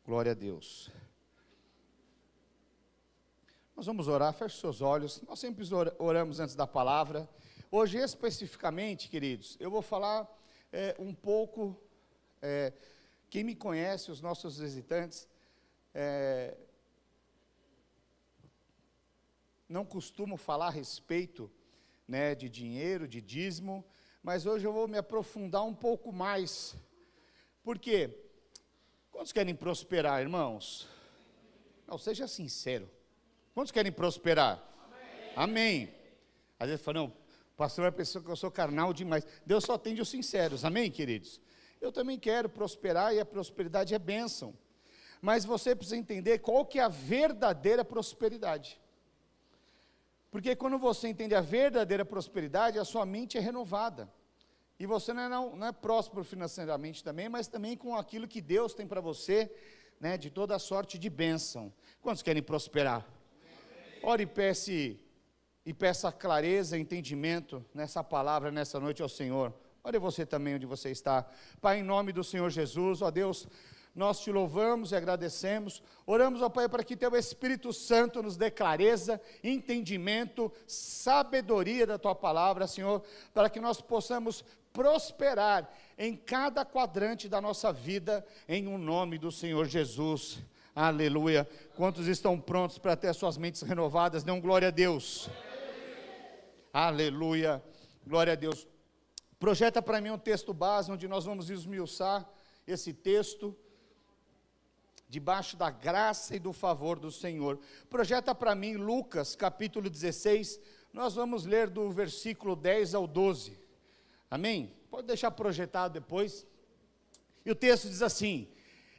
Glória a Deus. Nós vamos orar, feche seus olhos. Nós sempre oramos antes da palavra. Hoje, especificamente, queridos, eu vou falar um pouco, quem me conhece, os nossos visitantes, não costumo falar a respeito, né, de dinheiro, de dízimo, mas hoje eu vou me aprofundar um pouco mais. Por quê? Quantos querem prosperar, irmãos? Não, seja sincero. Quantos querem prosperar? Amém. Às vezes fala, não, o pastor vai pensar que eu sou carnal demais. Deus só atende os sinceros, amém, queridos? Eu também quero prosperar e a prosperidade é bênção. Mas você precisa entender qual que é a verdadeira prosperidade. Porque quando você entende a verdadeira prosperidade, a sua mente é renovada. E você não é próspero financeiramente também, mas também com aquilo que Deus tem para você, né, de toda a sorte de bênção. Quantos querem prosperar? Ore e peça clareza, entendimento nessa palavra, nessa noite ao Senhor. Ore você também onde você está. Pai, em nome do Senhor Jesus, ó Deus, nós te louvamos e agradecemos. Oramos, ó Pai, para que teu Espírito Santo nos dê clareza, entendimento, sabedoria da tua palavra, Senhor, para que nós possamos prosperar em cada quadrante da nossa vida, em um nome do Senhor Jesus. Aleluia. Quantos estão prontos para ter as suas mentes renovadas? Dê um glória a Deus. Aleluia. Glória a Deus. Projeta para mim um texto base, onde nós vamos esmiuçar esse texto, debaixo da graça e do favor do Senhor. Projeta para mim Lucas, capítulo 16, nós vamos ler do versículo 10 ao 12. Amém? Pode deixar projetado depois. E o texto diz assim: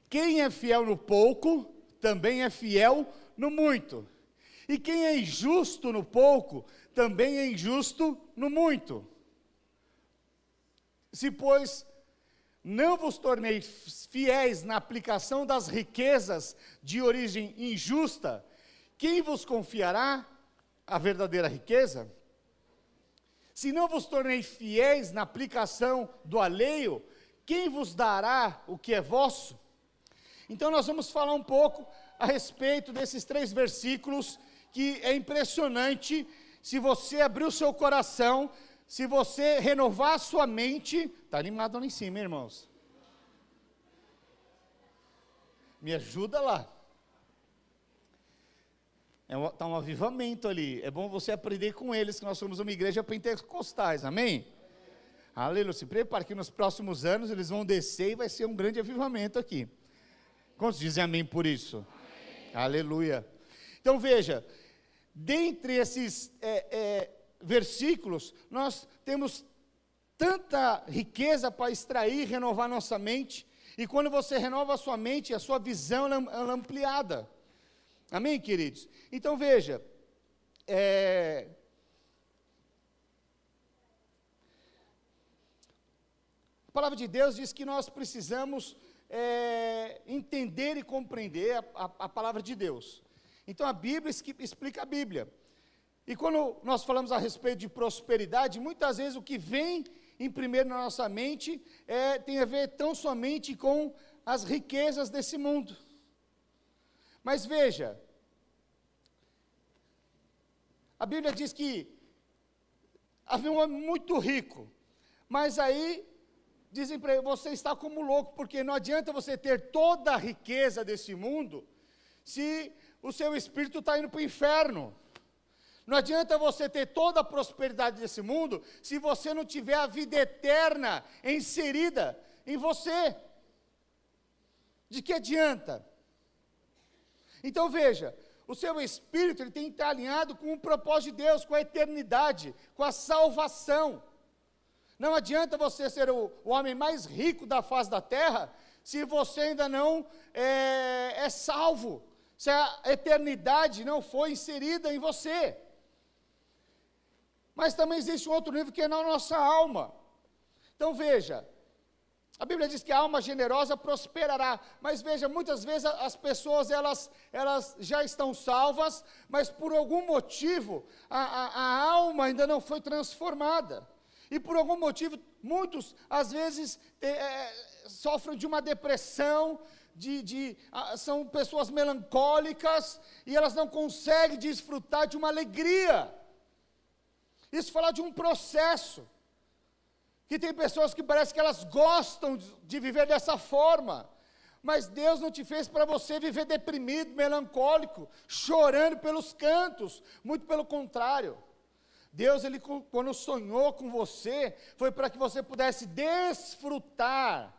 quem é fiel no pouco, também é fiel no muito. E quem é injusto no pouco, também é injusto no muito. Se, pois, não vos tornei fiéis na aplicação das riquezas de origem injusta, quem vos confiará a verdadeira riqueza? Se não vos tornei fiéis na aplicação do alheio, quem vos dará o que é vosso? Então nós vamos falar um pouco a respeito desses 3 versículos, que é impressionante. Se você abrir o seu coração, se você renovar a sua mente, está animado lá em cima, hein, irmãos? Me ajuda lá. Está um avivamento ali. É bom você aprender com eles, que nós somos uma igreja pentecostais, amém? Aleluia. Se prepare que nos próximos anos eles vão descer e vai ser um grande avivamento aqui. Quantos dizem amém por isso? Amém. Aleluia. Então veja, dentre esses versículos, nós temos tanta riqueza para extrair, renovar nossa mente, e quando você renova a sua mente, a sua visão ela é ampliada. Amém, queridos? Então veja, a palavra de Deus diz que nós precisamos entender e compreender a palavra de Deus. Então a Bíblia explica a Bíblia. E quando nós falamos a respeito de prosperidade, muitas vezes o que vem em primeiro na nossa mente tem a ver tão somente com as riquezas desse mundo. Mas veja, a Bíblia diz que havia um homem muito rico, mas aí dizem para ele: você está como louco, porque não adianta você ter toda a riqueza desse mundo, se o seu espírito está indo para o inferno. Não adianta você ter toda a prosperidade desse mundo, se você não tiver a vida eterna inserida em você. De que adianta? Então veja, o seu espírito ele tem que estar alinhado com o propósito de Deus, com a eternidade, com a salvação. Não adianta você ser o homem mais rico da face da terra, se você ainda não é salvo, se a eternidade não foi inserida em você. Mas também existe um outro nível que é na nossa alma. Então veja, a Bíblia diz que a alma generosa prosperará, mas veja, muitas vezes as pessoas, elas já estão salvas, mas por algum motivo, a alma ainda não foi transformada, e por algum motivo, muitos, às vezes, sofrem de uma depressão, são pessoas melancólicas e elas não conseguem desfrutar de uma alegria. Isso fala de um processo, que tem pessoas que parece que elas gostam de viver dessa forma, mas Deus não te fez para você viver deprimido, melancólico, chorando pelos cantos, muito pelo contrário. Deus, Ele quando sonhou com você, foi para que você pudesse desfrutar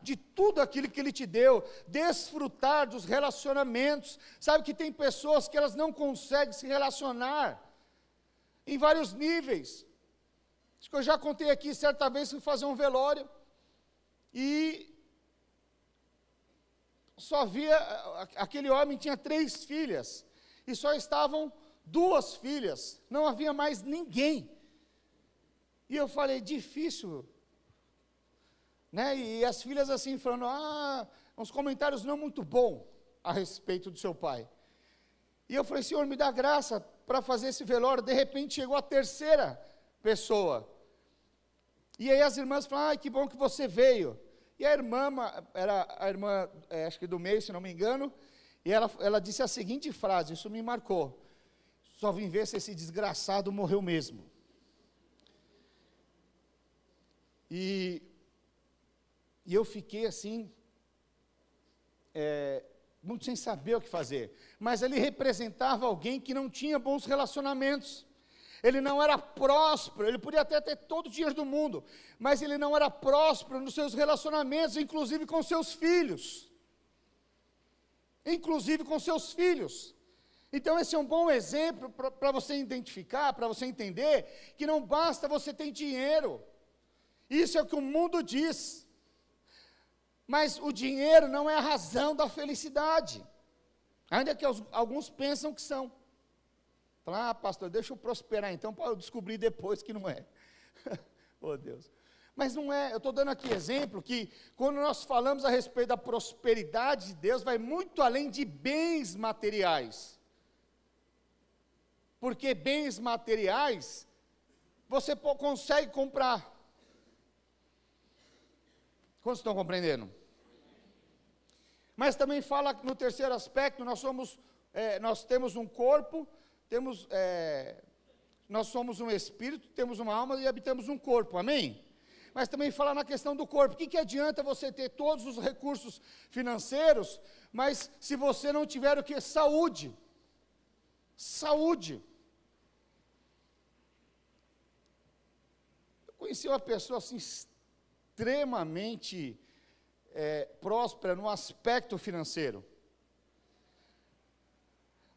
de tudo aquilo que Ele te deu, desfrutar dos relacionamentos. Sabe que tem pessoas que elas não conseguem se relacionar, em vários níveis. Acho que eu já contei aqui, certa vez fui fazer um velório, e só via, aquele homem tinha 3 filhas, e só estavam 2 filhas, não havia mais ninguém. E eu falei, difícil, né? E as filhas assim, falando, uns comentários não muito bons a respeito do seu pai. E eu falei, Senhor, me dá graça para fazer esse velório. De repente chegou a 3ª pessoa, e aí as irmãs falaram, que bom que você veio. E a irmã, era a irmã, acho que do meio, se não me engano, e ela disse a seguinte frase, isso me marcou: só vim ver se esse desgraçado morreu mesmo. E eu fiquei assim, muito sem saber o que fazer, mas ele representava alguém que não tinha bons relacionamentos, ele não era próspero, ele podia até ter todo o dinheiro do mundo, mas ele não era próspero nos seus relacionamentos, inclusive com seus filhos, Então esse é um bom exemplo para você identificar, para você entender, que não basta você ter dinheiro, isso é o que o mundo diz, mas o dinheiro não é a razão da felicidade, ainda que alguns pensam que são. Fala, pastor, deixa eu prosperar então, para eu descobrir depois que não é. Oh Deus. Mas não é, eu estou dando aqui exemplo, que quando nós falamos a respeito da prosperidade de Deus, vai muito além de bens materiais. Porque bens materiais, você consegue comprar. Quantos estão compreendendo? Mas também fala no terceiro aspecto, nós temos um corpo, nós somos um espírito, temos uma alma e habitamos um corpo, amém? Mas também fala na questão do corpo, o que adianta você ter todos os recursos financeiros, mas se você não tiver o que? Saúde. Eu conheci uma pessoa assim, extremamente próspera no aspecto financeiro,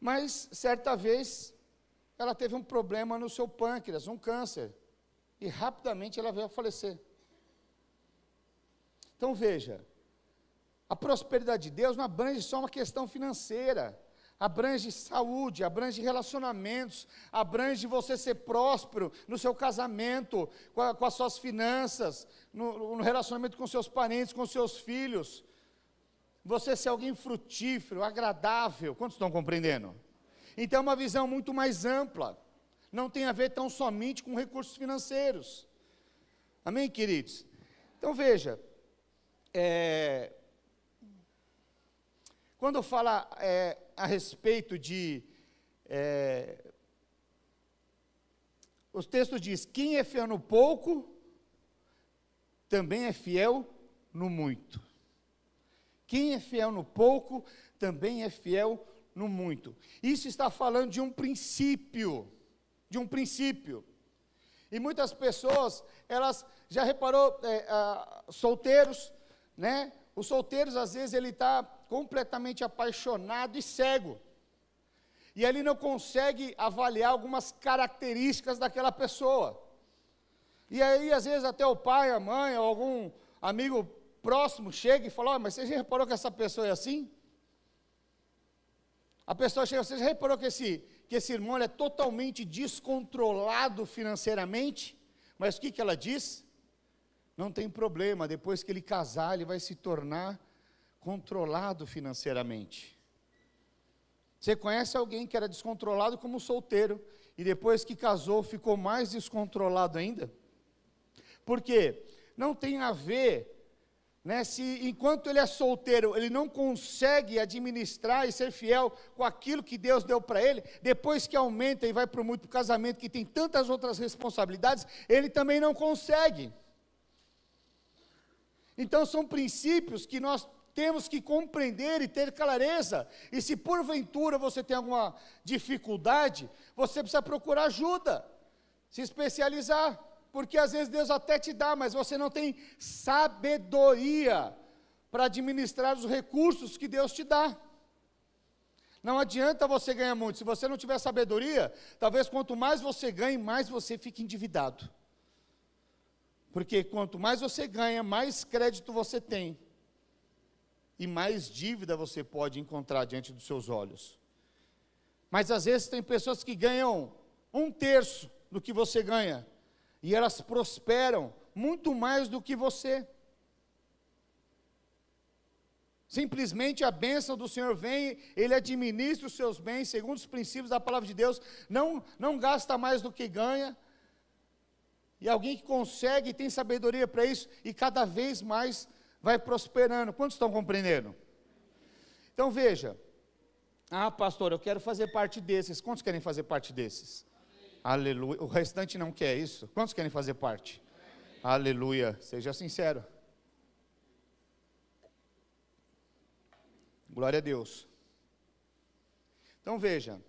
mas certa vez ela teve um problema no seu pâncreas, um câncer, e rapidamente ela veio a falecer. Então veja, a prosperidade de Deus não abrange só uma questão financeira, abrange saúde, abrange relacionamentos, abrange você ser próspero no seu casamento, com as suas finanças, no relacionamento com seus parentes, com seus filhos, você ser alguém frutífero, agradável. Quantos estão compreendendo? Então é uma visão muito mais ampla, não tem a ver tão somente com recursos financeiros, amém, queridos? Então veja, quando fala a respeito de, os textos diz, quem é fiel no pouco, também é fiel no muito. Quem é fiel no pouco, também é fiel no muito. Isso está falando de um princípio, E muitas pessoas, elas, já reparou, solteiros, né? Os solteiros, às vezes, ele está completamente apaixonado e cego. E ele não consegue avaliar algumas características daquela pessoa. E aí, às vezes, até o pai, a mãe, ou algum amigo próximo chega e fala, mas você já reparou que essa pessoa é assim? A pessoa chega, você já reparou que esse irmão é totalmente descontrolado financeiramente? Mas o que ela diz? Não tem problema, depois que ele casar, ele vai se tornar controlado financeiramente. Você conhece alguém que era descontrolado como solteiro, e depois que casou, ficou mais descontrolado ainda? Por quê? Não tem a ver né, se enquanto ele é solteiro, ele não consegue administrar e ser fiel com aquilo que Deus deu para ele, depois que aumenta e vai para o casamento, que tem tantas outras responsabilidades, ele também não consegue. Então são princípios que nós temos que compreender e ter clareza, e se porventura você tem alguma dificuldade, você precisa procurar ajuda, se especializar, porque às vezes Deus até te dá, mas você não tem sabedoria para administrar os recursos que Deus te dá. Não adianta você ganhar muito, se você não tiver sabedoria, talvez quanto mais você ganhe, mais você fique endividado. Porque quanto mais você ganha, mais crédito você tem, e mais dívida você pode encontrar diante dos seus olhos. Mas às vezes tem pessoas que ganham 1/3 do que você ganha, e elas prosperam muito mais do que você. Simplesmente a bênção do Senhor vem, Ele administra os seus bens, segundo os princípios da palavra de Deus, não gasta mais do que ganha, e alguém que consegue, tem sabedoria para isso, e cada vez mais vai prosperando. Quantos estão compreendendo? Então veja, pastor, eu quero fazer parte desses. Quantos querem fazer parte desses? Aleluia. O restante não quer isso? Quantos querem fazer parte? Aleluia. Seja sincero. Glória a Deus. Então veja,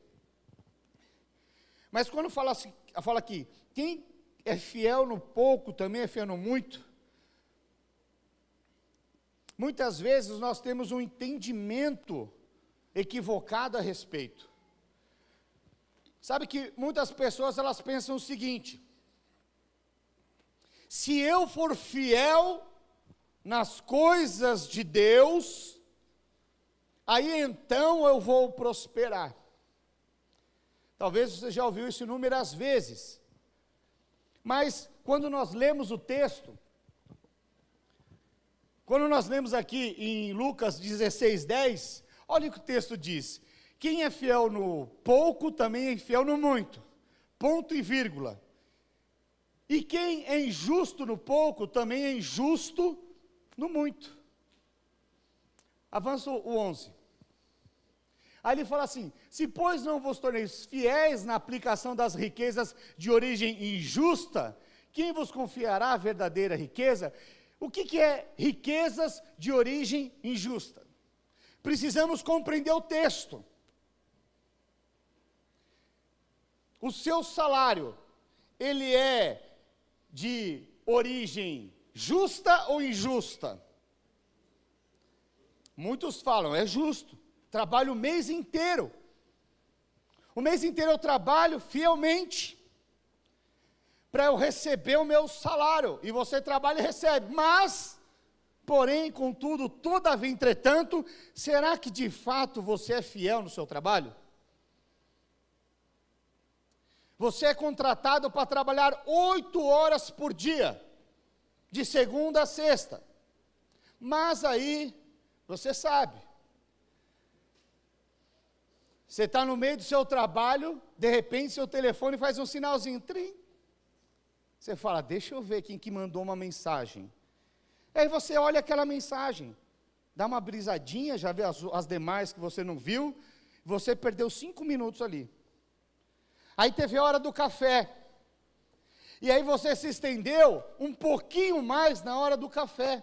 mas quando fala aqui, quem é fiel no pouco, também é fiel no muito. Muitas vezes nós temos um entendimento equivocado a respeito. Sabe que muitas pessoas, elas pensam o seguinte: se eu for fiel nas coisas de Deus, aí então eu vou prosperar. Talvez você já ouviu isso inúmeras vezes, mas quando nós lemos o texto, quando nós lemos aqui em Lucas 16:10, olha o que o texto diz: quem é fiel no pouco, também é fiel no muito, ponto e vírgula. E quem é injusto no pouco, também é injusto no muito. Avança o 11. Aí ele fala assim: se pois não vos torneis fiéis na aplicação das riquezas de origem injusta, quem vos confiará a verdadeira riqueza? O que é riquezas de origem injusta? Precisamos compreender o texto. O seu salário, ele é de origem justa ou injusta? Muitos falam, é justo. Trabalho o mês inteiro. O mês inteiro eu trabalho fielmente para eu receber o meu salário, e você trabalha e recebe, mas, porém, contudo, todavia, entretanto, será que de fato você é fiel no seu trabalho? Você é contratado para trabalhar 8 horas por dia, de segunda a sexta, mas aí, você sabe, você está no meio do seu trabalho, de repente seu telefone faz um sinalzinho, trim. Você fala, deixa eu ver quem que mandou uma mensagem. Aí você olha aquela mensagem, dá uma brisadinha, já vê as demais que você não viu, você perdeu 5 minutos ali. Aí teve a hora do café, e aí você se estendeu um pouquinho mais na hora do café.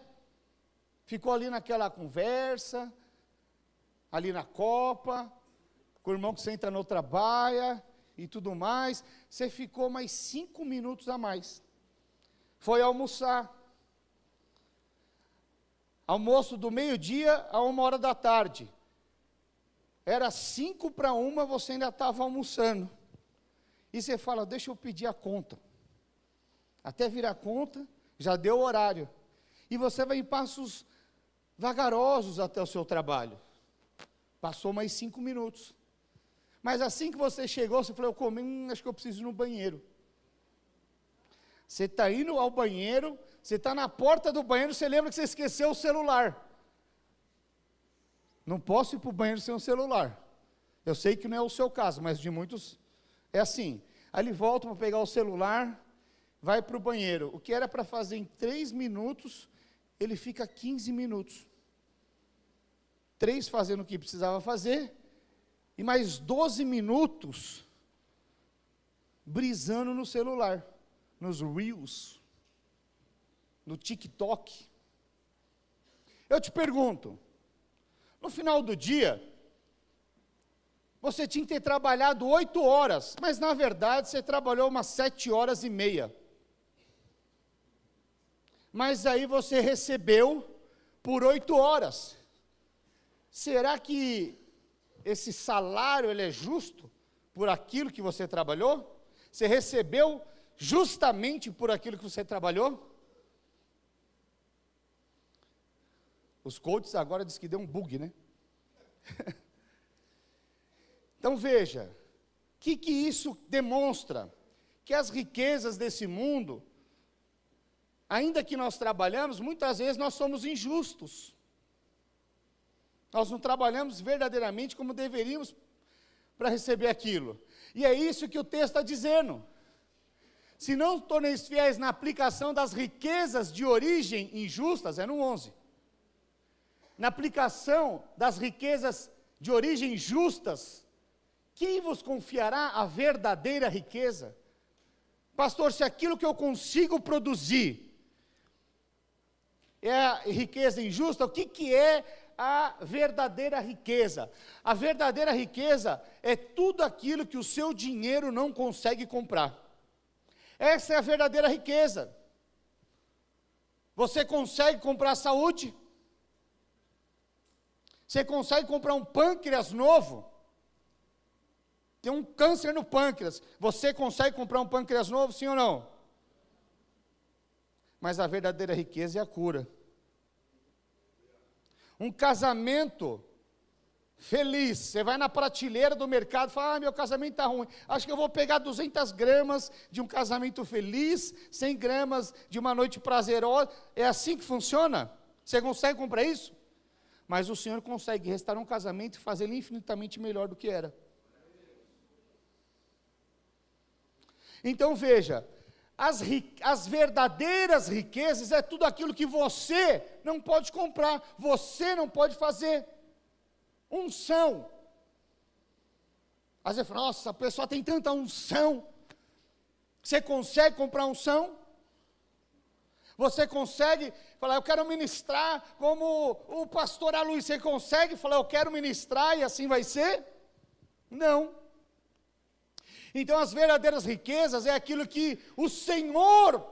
Ficou ali naquela conversa, ali na copa, com o irmão que senta na outra baia, e tudo mais, você ficou mais 5 minutos a mais, foi almoçar, almoço do meio-dia a 1h da tarde, era 1:55, você ainda estava almoçando, e você fala, deixa eu pedir a conta, até virar a conta, já deu o horário, e você vai em passos vagarosos até o seu trabalho, passou mais 5 minutos, mas assim que você chegou, você falou, eu comi, acho que eu preciso ir no banheiro. Você está indo ao banheiro, você está na porta do banheiro, você lembra que você esqueceu o celular. Não posso ir para o banheiro sem o celular. Eu sei que não é o seu caso, mas de muitos é assim. Aí ele volta para pegar o celular, vai para o banheiro. O que era para fazer em 3 minutos, ele fica 15 minutos. 3 fazendo o que precisava fazer, e mais 12 minutos brisando no celular, nos Reels, no TikTok. Eu te pergunto, no final do dia, você tinha que ter trabalhado 8 horas, mas na verdade você trabalhou umas 7 horas e meia. Mas aí você recebeu por 8 horas. Será que esse salário ele é justo por aquilo que você trabalhou? Você recebeu justamente por aquilo que você trabalhou? Os coaches agora dizem que deu um bug, né? Então veja, o que isso demonstra? Que as riquezas desse mundo, ainda que nós trabalhamos, muitas vezes nós somos injustos. Nós não trabalhamos verdadeiramente como deveríamos para receber aquilo. E é isso que o texto está dizendo. Se não torneis fiéis na aplicação das riquezas de origem injustas, é no 11. Na aplicação das riquezas de origem justas, quem vos confiará a verdadeira riqueza? Pastor, se aquilo que eu consigo produzir é a riqueza injusta, o que é a verdadeira riqueza? A verdadeira riqueza é tudo aquilo que o seu dinheiro não consegue comprar. Essa é a verdadeira riqueza. Você consegue comprar saúde? Você consegue comprar um pâncreas novo? Tem um câncer no pâncreas. Você consegue comprar um pâncreas novo, sim ou não? Mas a verdadeira riqueza é a cura. Um casamento feliz. Você vai na prateleira do mercado e fala, meu casamento está ruim. Acho que eu vou pegar 200 gramas de um casamento feliz, 100 gramas de uma noite prazerosa. É assim que funciona? Você consegue comprar isso? Mas o Senhor consegue restaurar um casamento e fazer ele infinitamente melhor do que era. Então veja, as verdadeiras riquezas é tudo aquilo que você não pode comprar, você não pode fazer. Unção. Às vezes fala, nossa, a pessoa tem tanta unção. Você consegue comprar unção? Você consegue falar, eu quero ministrar como o pastor Aloysio. Você consegue falar, eu quero ministrar e assim vai ser? Não. Então as verdadeiras riquezas é aquilo que o Senhor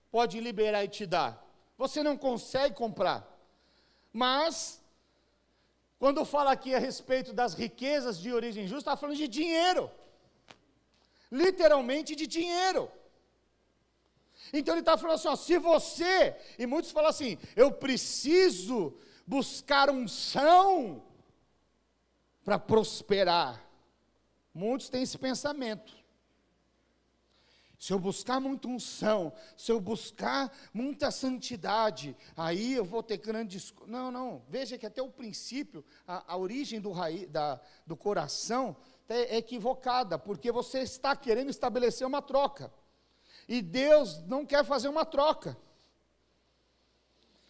pode liberar e te dar. Você não consegue comprar. Mas, quando fala aqui a respeito das riquezas de origem justa, está falando de dinheiro. Literalmente de dinheiro. Então ele está falando assim, ó, se você, e muitos falam assim, eu preciso buscar unção para prosperar. Muitos têm esse pensamento. Se eu buscar muita unção, se eu buscar muita santidade, aí eu vou ter grandes... Não, veja que até o princípio, a origem do coração é equivocada, porque você está querendo estabelecer uma troca. E Deus não quer fazer uma troca.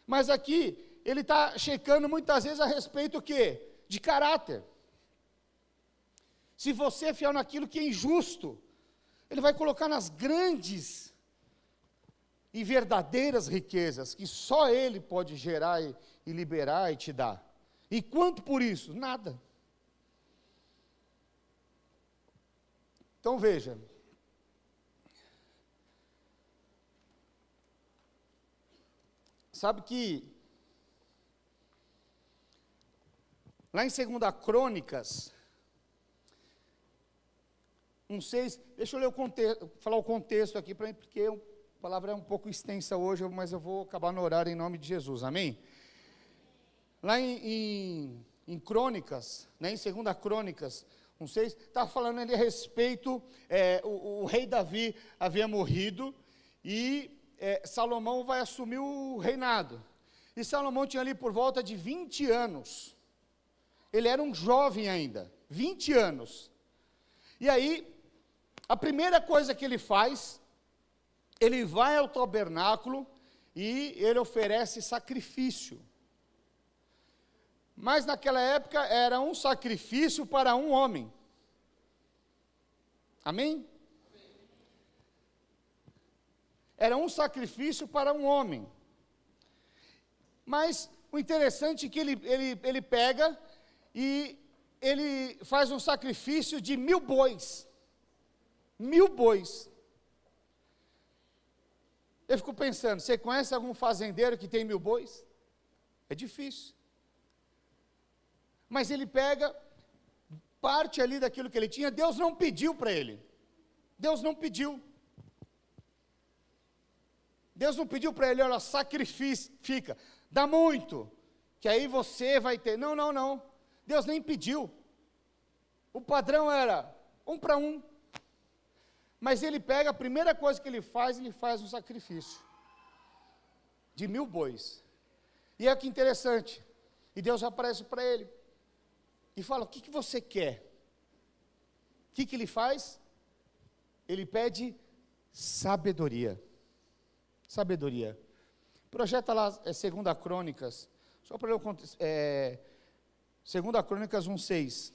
Mas aqui, ele está checando muitas vezes a respeito o quê? De caráter. Se você é fiel naquilo que é injusto, ele vai colocar nas grandes e verdadeiras riquezas, que só ele pode gerar e liberar e te dar. E quanto por isso? Nada. Então veja, sabe que lá em 2 Crônicas, não sei, deixa eu ler falar o contexto aqui para mim, porque a palavra é um pouco extensa hoje, mas eu vou acabar no horário em nome de Jesus, amém? Lá em Crônicas, né, em 2 Crônicas, não sei, está falando ali a respeito, o rei Davi havia morrido, e Salomão vai assumir o reinado, e Salomão tinha ali por volta de 20 anos, ele era um jovem ainda, 20 anos, e aí, a primeira coisa que ele faz, ele vai ao tabernáculo, e ele oferece sacrifício. Mas naquela época era um sacrifício para um homem. Amém? Era um sacrifício para um homem. Mas o interessante é que ele pega e ele faz um sacrifício de 1000 bois. 1000 bois. Eu fico pensando, você conhece algum fazendeiro que tem 1000 bois? É difícil. Mas ele pega parte ali daquilo que ele tinha. Deus não pediu para ele. Deus não pediu. Deus não pediu para ele, olha, sacrifica, dá muito, que aí você vai ter. Não, não, não. Deus nem pediu. O padrão era 1 para 1. Mas ele pega, a primeira coisa que ele faz um sacrifício de 1000 bois. E é que interessante. E Deus aparece para ele e fala: o que você quer? O que ele faz? Ele pede sabedoria. Sabedoria. Projeta lá 2 Crônicas, só para eu 2 Crônicas 1:6.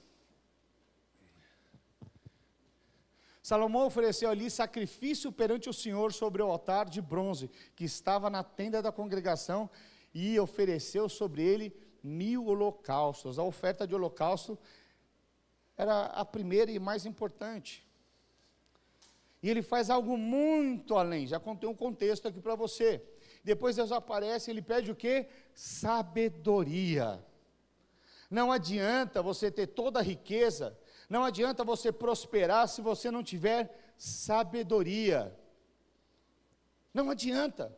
Salomão ofereceu ali sacrifício perante o Senhor sobre o altar de bronze, que estava na tenda da congregação, e ofereceu sobre ele 1000 holocaustos. A oferta de holocausto era a primeira e mais importante. E ele faz algo muito além, já contei um contexto aqui para você. Depois Deus aparece, ele pede o quê? Sabedoria. Não adianta você ter toda a riqueza, não adianta você prosperar se você não tiver sabedoria. Não adianta.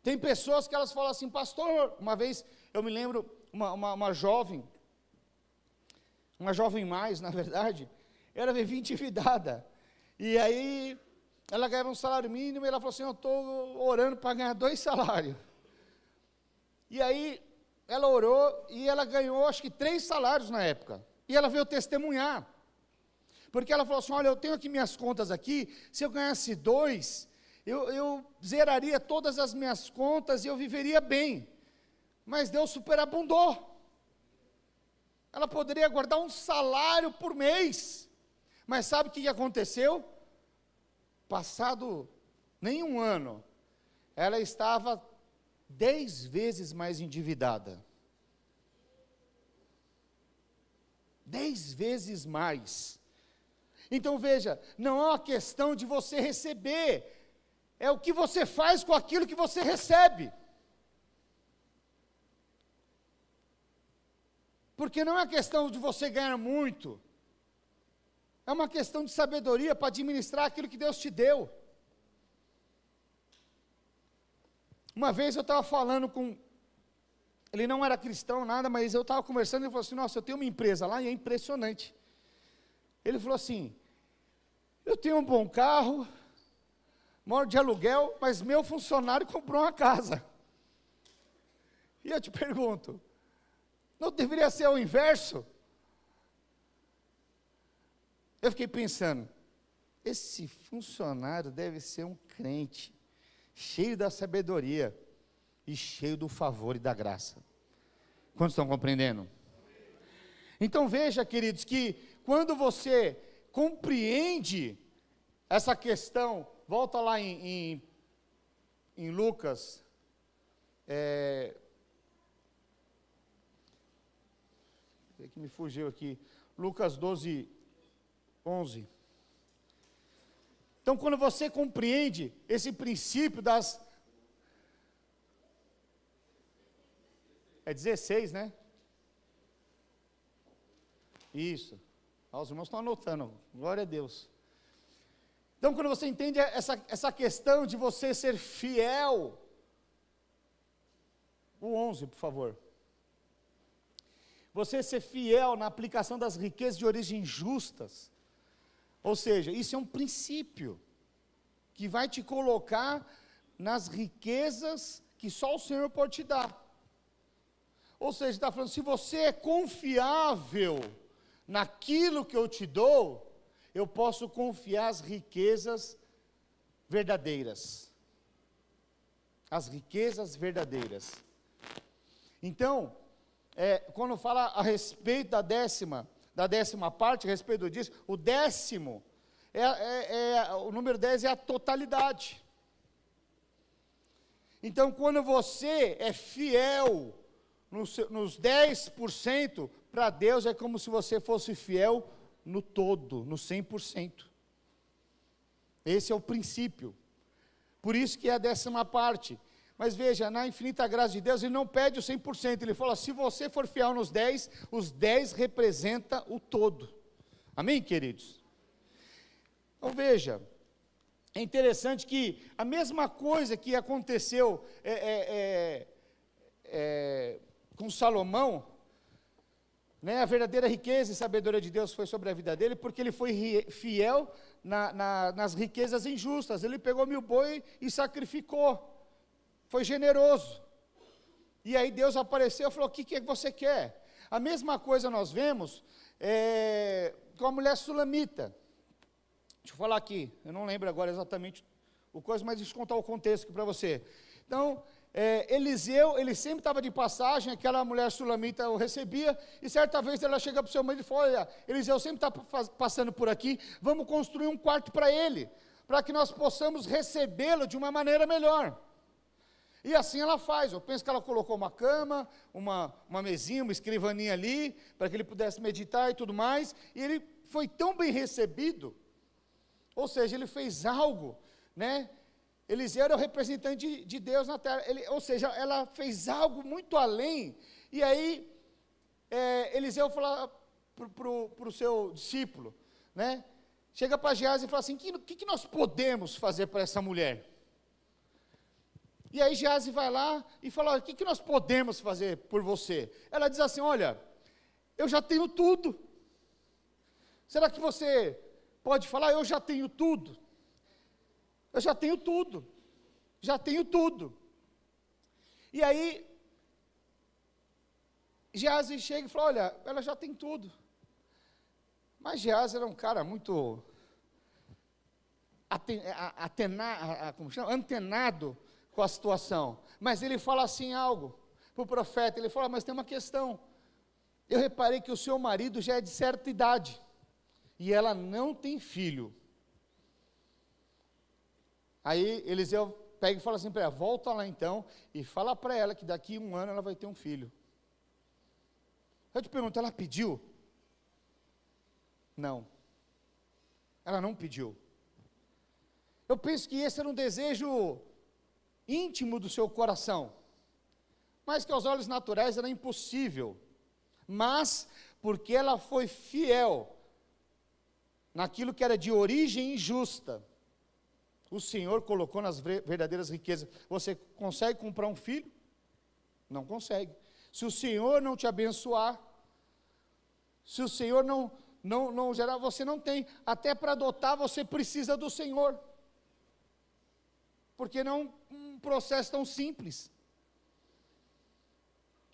Tem pessoas que elas falam assim: pastor, uma vez eu me lembro, uma jovem mais, na verdade, ela vivia endividada. E aí, ela ganhava um salário mínimo, e ela falou assim: eu estou orando para ganhar 2 salários. E aí, ela orou, e ela ganhou, acho que 3 salários na época. E ela veio testemunhar. Porque ela falou assim: olha, eu tenho aqui minhas contas aqui, se eu ganhasse 2, eu zeraria todas as minhas contas, e eu viveria bem. Mas Deus superabundou. Ela poderia guardar um salário por mês. Mas sabe o que aconteceu? Passado nem um ano, ela estava 10 vezes mais endividada. 10 vezes mais. Então veja, não é uma questão de você receber, é o que você faz com aquilo que você recebe. Porque não é questão de você ganhar muito, é uma questão de sabedoria para administrar aquilo que Deus te deu. Uma vez eu estava falando com, ele não era cristão, nada, mas eu estava conversando, e ele falou assim: nossa, eu tenho uma empresa lá e é impressionante. Ele falou assim: eu tenho um bom carro, moro de aluguel, mas meu funcionário comprou uma casa. E eu te pergunto, não deveria ser o inverso? Eu fiquei pensando, esse funcionário deve ser um crente, cheio da sabedoria e cheio do favor e da graça. Quantos estão compreendendo? Então veja, queridos, que quando você compreende essa questão, volta lá em Lucas, que me fugiu aqui, Lucas 12, 11. Então, quando você compreende esse princípio das... É 16, né? Isso. Os irmãos estão anotando, glória a Deus. Então, quando você entende essa questão de você ser fiel... O 11, por favor. Você ser fiel na aplicação das riquezas de origem justas. Ou seja, isso é um princípio que vai te colocar nas riquezas que só o Senhor pode te dar. Ou seja, está falando, se você é confiável naquilo que eu te dou, eu posso confiar as riquezas verdadeiras. as riquezas verdadeiras. Então, quando fala a respeito da décima parte, a respeito do dízimo, o décimo, o número 10 é a totalidade. Então, quando você é fiel nos 10%, para Deus é como se você fosse fiel no todo, no 100%. Esse é o princípio. Por isso que é a décima parte. Mas veja, na infinita graça de Deus, Ele não pede o 100%, Ele fala, se você for fiel nos 10, os 10 representa o todo. Amém, queridos? Então veja, é interessante que a mesma coisa que aconteceu com Salomão, né, a verdadeira riqueza e sabedoria de Deus foi sobre a vida dele, porque ele foi fiel nas riquezas injustas. Ele pegou 1000 boi e sacrificou, foi generoso, e aí Deus apareceu e falou, o que você quer? A mesma coisa nós vemos com a mulher sulamita. Deixa eu falar aqui, eu não lembro agora exatamente o coisa, mas deixa eu contar o contexto aqui para você. Então, Eliseu, ele sempre estava de passagem, aquela mulher sulamita o recebia, e certa vez ela chega para o seu marido e fala, olha, Eliseu sempre está passando por aqui, vamos construir um quarto para ele, para que nós possamos recebê-lo de uma maneira melhor. E assim ela faz, eu penso que ela colocou uma cama, uma mesinha, uma escrivaninha ali, para que ele pudesse meditar e tudo mais, e ele foi tão bem recebido, ou seja, ele fez algo, né? Eliseu era o representante de Deus na terra, ou seja, ela fez algo muito além, e aí Eliseu fala para o seu discípulo, né? Chega para Geazi e fala assim, o que nós podemos fazer para essa mulher? E aí Geazi vai lá e fala, o que nós podemos fazer por você? Ela diz assim, olha, eu já tenho tudo. Será que você pode falar, eu já tenho tudo? Eu já tenho tudo. Já tenho tudo. E aí, Geazi chega e fala, olha, ela já tem tudo. Mas Geazi era um cara muito antenado com a situação, mas ele fala assim algo para o profeta, ele fala, mas tem uma questão, eu reparei que o seu marido já é de certa idade, e ela não tem filho. Aí Eliseu pega e fala assim para ela, volta lá então, e fala para ela que daqui a 1 ano ela vai ter um filho. Eu te pergunto, ela pediu? Não, ela não pediu. Eu penso que esse era um desejo íntimo do seu coração, mas que aos olhos naturais era impossível, mas porque ela foi fiel naquilo que era de origem injusta, o Senhor colocou nas verdadeiras riquezas. Você consegue comprar um filho? Não consegue. Se o Senhor não te abençoar, se o Senhor não gerar, você não tem, até para adotar você precisa do Senhor, porque não é um processo tão simples,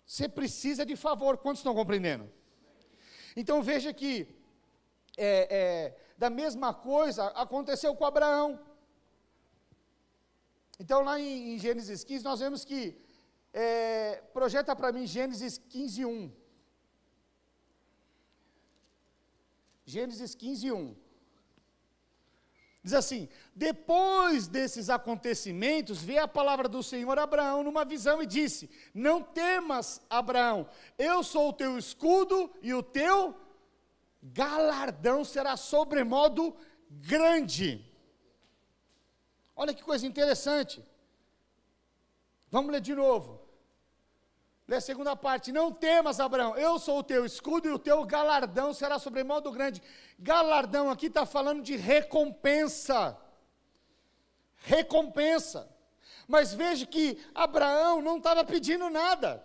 você precisa de favor. Quantos estão compreendendo? Então veja que, da mesma coisa aconteceu com Abraão. Então lá em Gênesis 15 nós vemos que, projeta para mim Gênesis 15, 1, Gênesis 15, 1, diz assim, depois desses acontecimentos, veio a palavra do Senhor a Abraão numa visão e disse, não temas, Abraão, eu sou o teu escudo e o teu galardão será sobremodo grande. Olha que coisa interessante, vamos ler de novo, lê a segunda parte, não temas, Abraão, eu sou o teu escudo e o teu galardão será sobremodo grande. Galardão aqui está falando de recompensa, mas veja que Abraão não estava pedindo nada,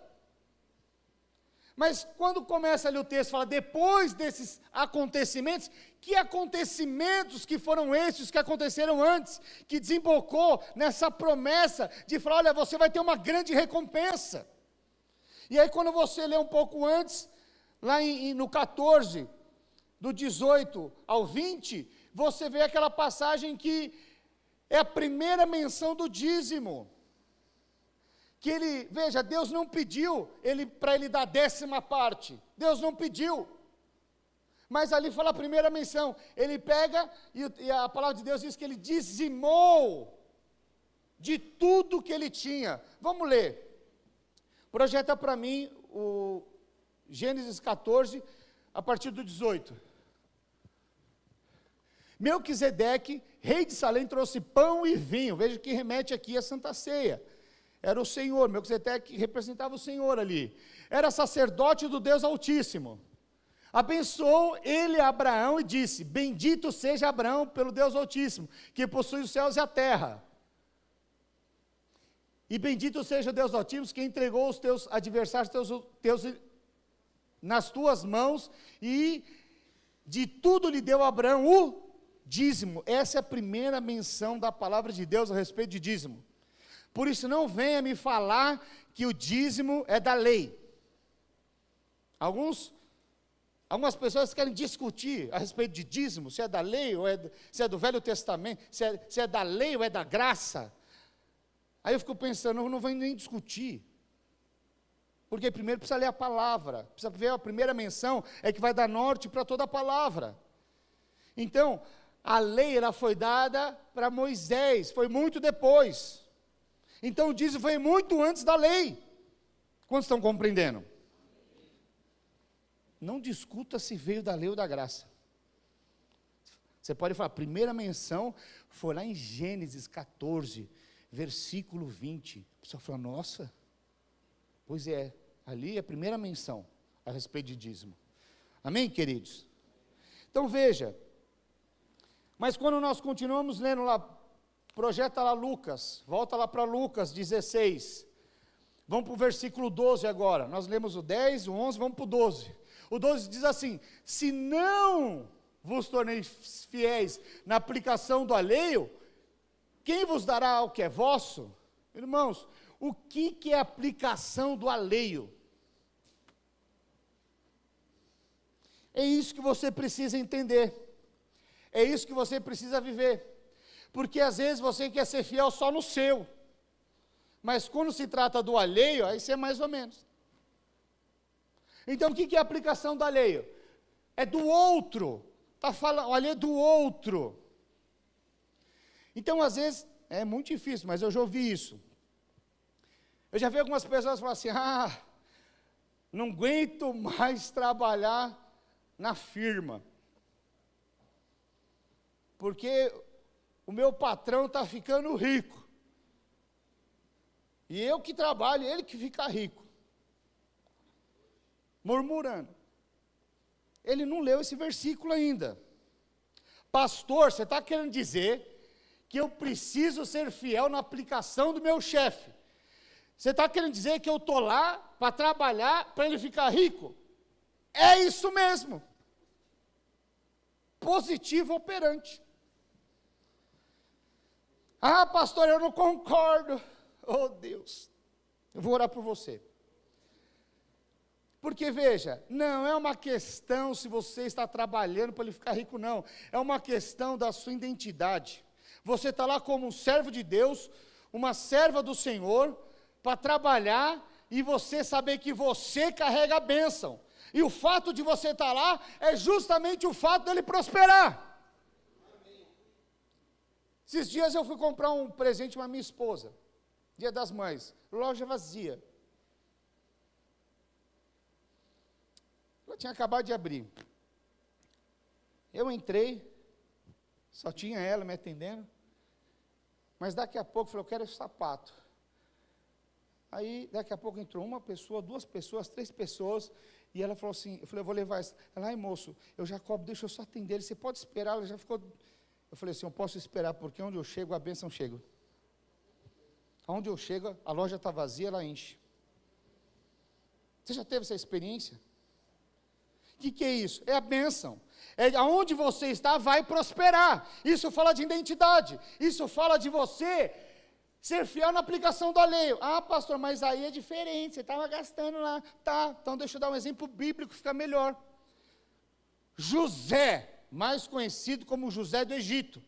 mas quando começa ali o texto, fala, depois desses acontecimentos, que acontecimentos que foram esses que aconteceram antes, que desembocou nessa promessa de falar, olha, você vai ter uma grande recompensa. E aí quando você lê um pouco antes, lá no 14, do 18 ao 20, você vê aquela passagem que é a primeira menção do dízimo. que ele, veja, Deus não pediu para ele dar a 10ª parte, Deus não pediu, mas ali fala a primeira menção, ele pega, e a palavra de Deus diz que ele dizimou de tudo que ele tinha. Vamos ler, projeta para mim o Gênesis 14, a partir do 18. Melquisedeque, rei de Salém, trouxe pão e vinho, veja que remete aqui à Santa Ceia, era o Senhor, Melquisedeque representava o Senhor ali, era sacerdote do Deus Altíssimo. Abençoou ele a Abraão e disse: bendito seja Abraão pelo Deus Altíssimo, que possui os céus e a terra. E bendito seja o Deus Altíssimo, que entregou os teus adversários nas tuas mãos, e de tudo lhe deu a Abraão o dízimo. Essa é a primeira menção da palavra de Deus a respeito de dízimo. Por isso não venha me falar que o dízimo é da lei. Algumas pessoas querem discutir a respeito de dízimo, se é da lei, ou se é do Velho Testamento, se é da lei ou é da graça. Aí eu fico pensando, eu não vou nem discutir, porque primeiro precisa ler a palavra, precisa ver a primeira menção, é que vai dar norte para toda a palavra. Então, a lei ela foi dada para Moisés, foi muito depois. Então o dízimo foi muito antes da lei. Quantos estão compreendendo? Não discuta se veio da lei ou da graça. Você pode falar, a primeira menção foi lá em Gênesis 14, versículo 20. A pessoa fala, nossa, pois é, ali é a primeira menção a respeito de dízimo. Amém, queridos? Então veja, mas quando nós continuamos lendo lá, projeta lá Lucas, volta lá para Lucas 16, vamos para o versículo 12 agora, nós lemos o 10, o 11, vamos para o 12, o 12 diz assim, se não vos torneis fiéis na aplicação do alheio, quem vos dará o que é vosso? Irmãos, o que é a aplicação do alheio? É isso que você precisa entender, é isso que você precisa viver, porque às vezes você quer ser fiel só no seu, mas quando se trata do alheio, aí você é mais ou menos. Então o que é a aplicação do alheio? É do outro, está falando, o alheio é do outro. Então às vezes, é muito difícil, mas eu já ouvi isso. Eu já vi algumas pessoas falar assim, não aguento mais trabalhar na firma, porque o meu patrão está ficando rico, e eu que trabalho, ele que fica rico, murmurando. Ele não leu esse versículo ainda. Pastor, você está querendo dizer que eu preciso ser fiel na aplicação do meu chefe? Você está querendo dizer que eu estou lá para trabalhar, para ele ficar rico? É isso mesmo. Positivo operante. Pastor, eu não concordo. Oh Deus, eu vou orar por você. Porque veja, não é uma questão se você está trabalhando para ele ficar rico, não. É uma questão da sua identidade. Você está lá como um servo de Deus, uma serva do Senhor, para trabalhar e você saber que você carrega a bênção. E o fato de você estar lá é justamente o fato dele prosperar. Esses dias eu fui comprar um presente para minha esposa, Dia das Mães, loja vazia. Ela tinha acabado de abrir. Eu entrei, só tinha ela me atendendo, mas daqui a pouco eu falei, eu quero esse sapato. Aí daqui a pouco entrou uma pessoa, 2 pessoas, 3 pessoas, e ela falou assim, eu falei, eu vou levar essa. Ela, ai moço, eu já cobro, deixa eu só atender ele, você pode esperar? Ela já ficou. Eu falei assim, eu posso esperar, porque onde eu chego, a bênção chega. Onde eu chego, a loja está vazia, ela enche. Você já teve essa experiência? O que é isso? É a bênção. É aonde você está, vai prosperar. Isso fala de identidade. Isso fala de você ser fiel na aplicação do alheio. Pastor, mas aí é diferente, você estava gastando lá. Tá, então deixa eu dar um exemplo bíblico que fica melhor. José, mais conhecido como José do Egito.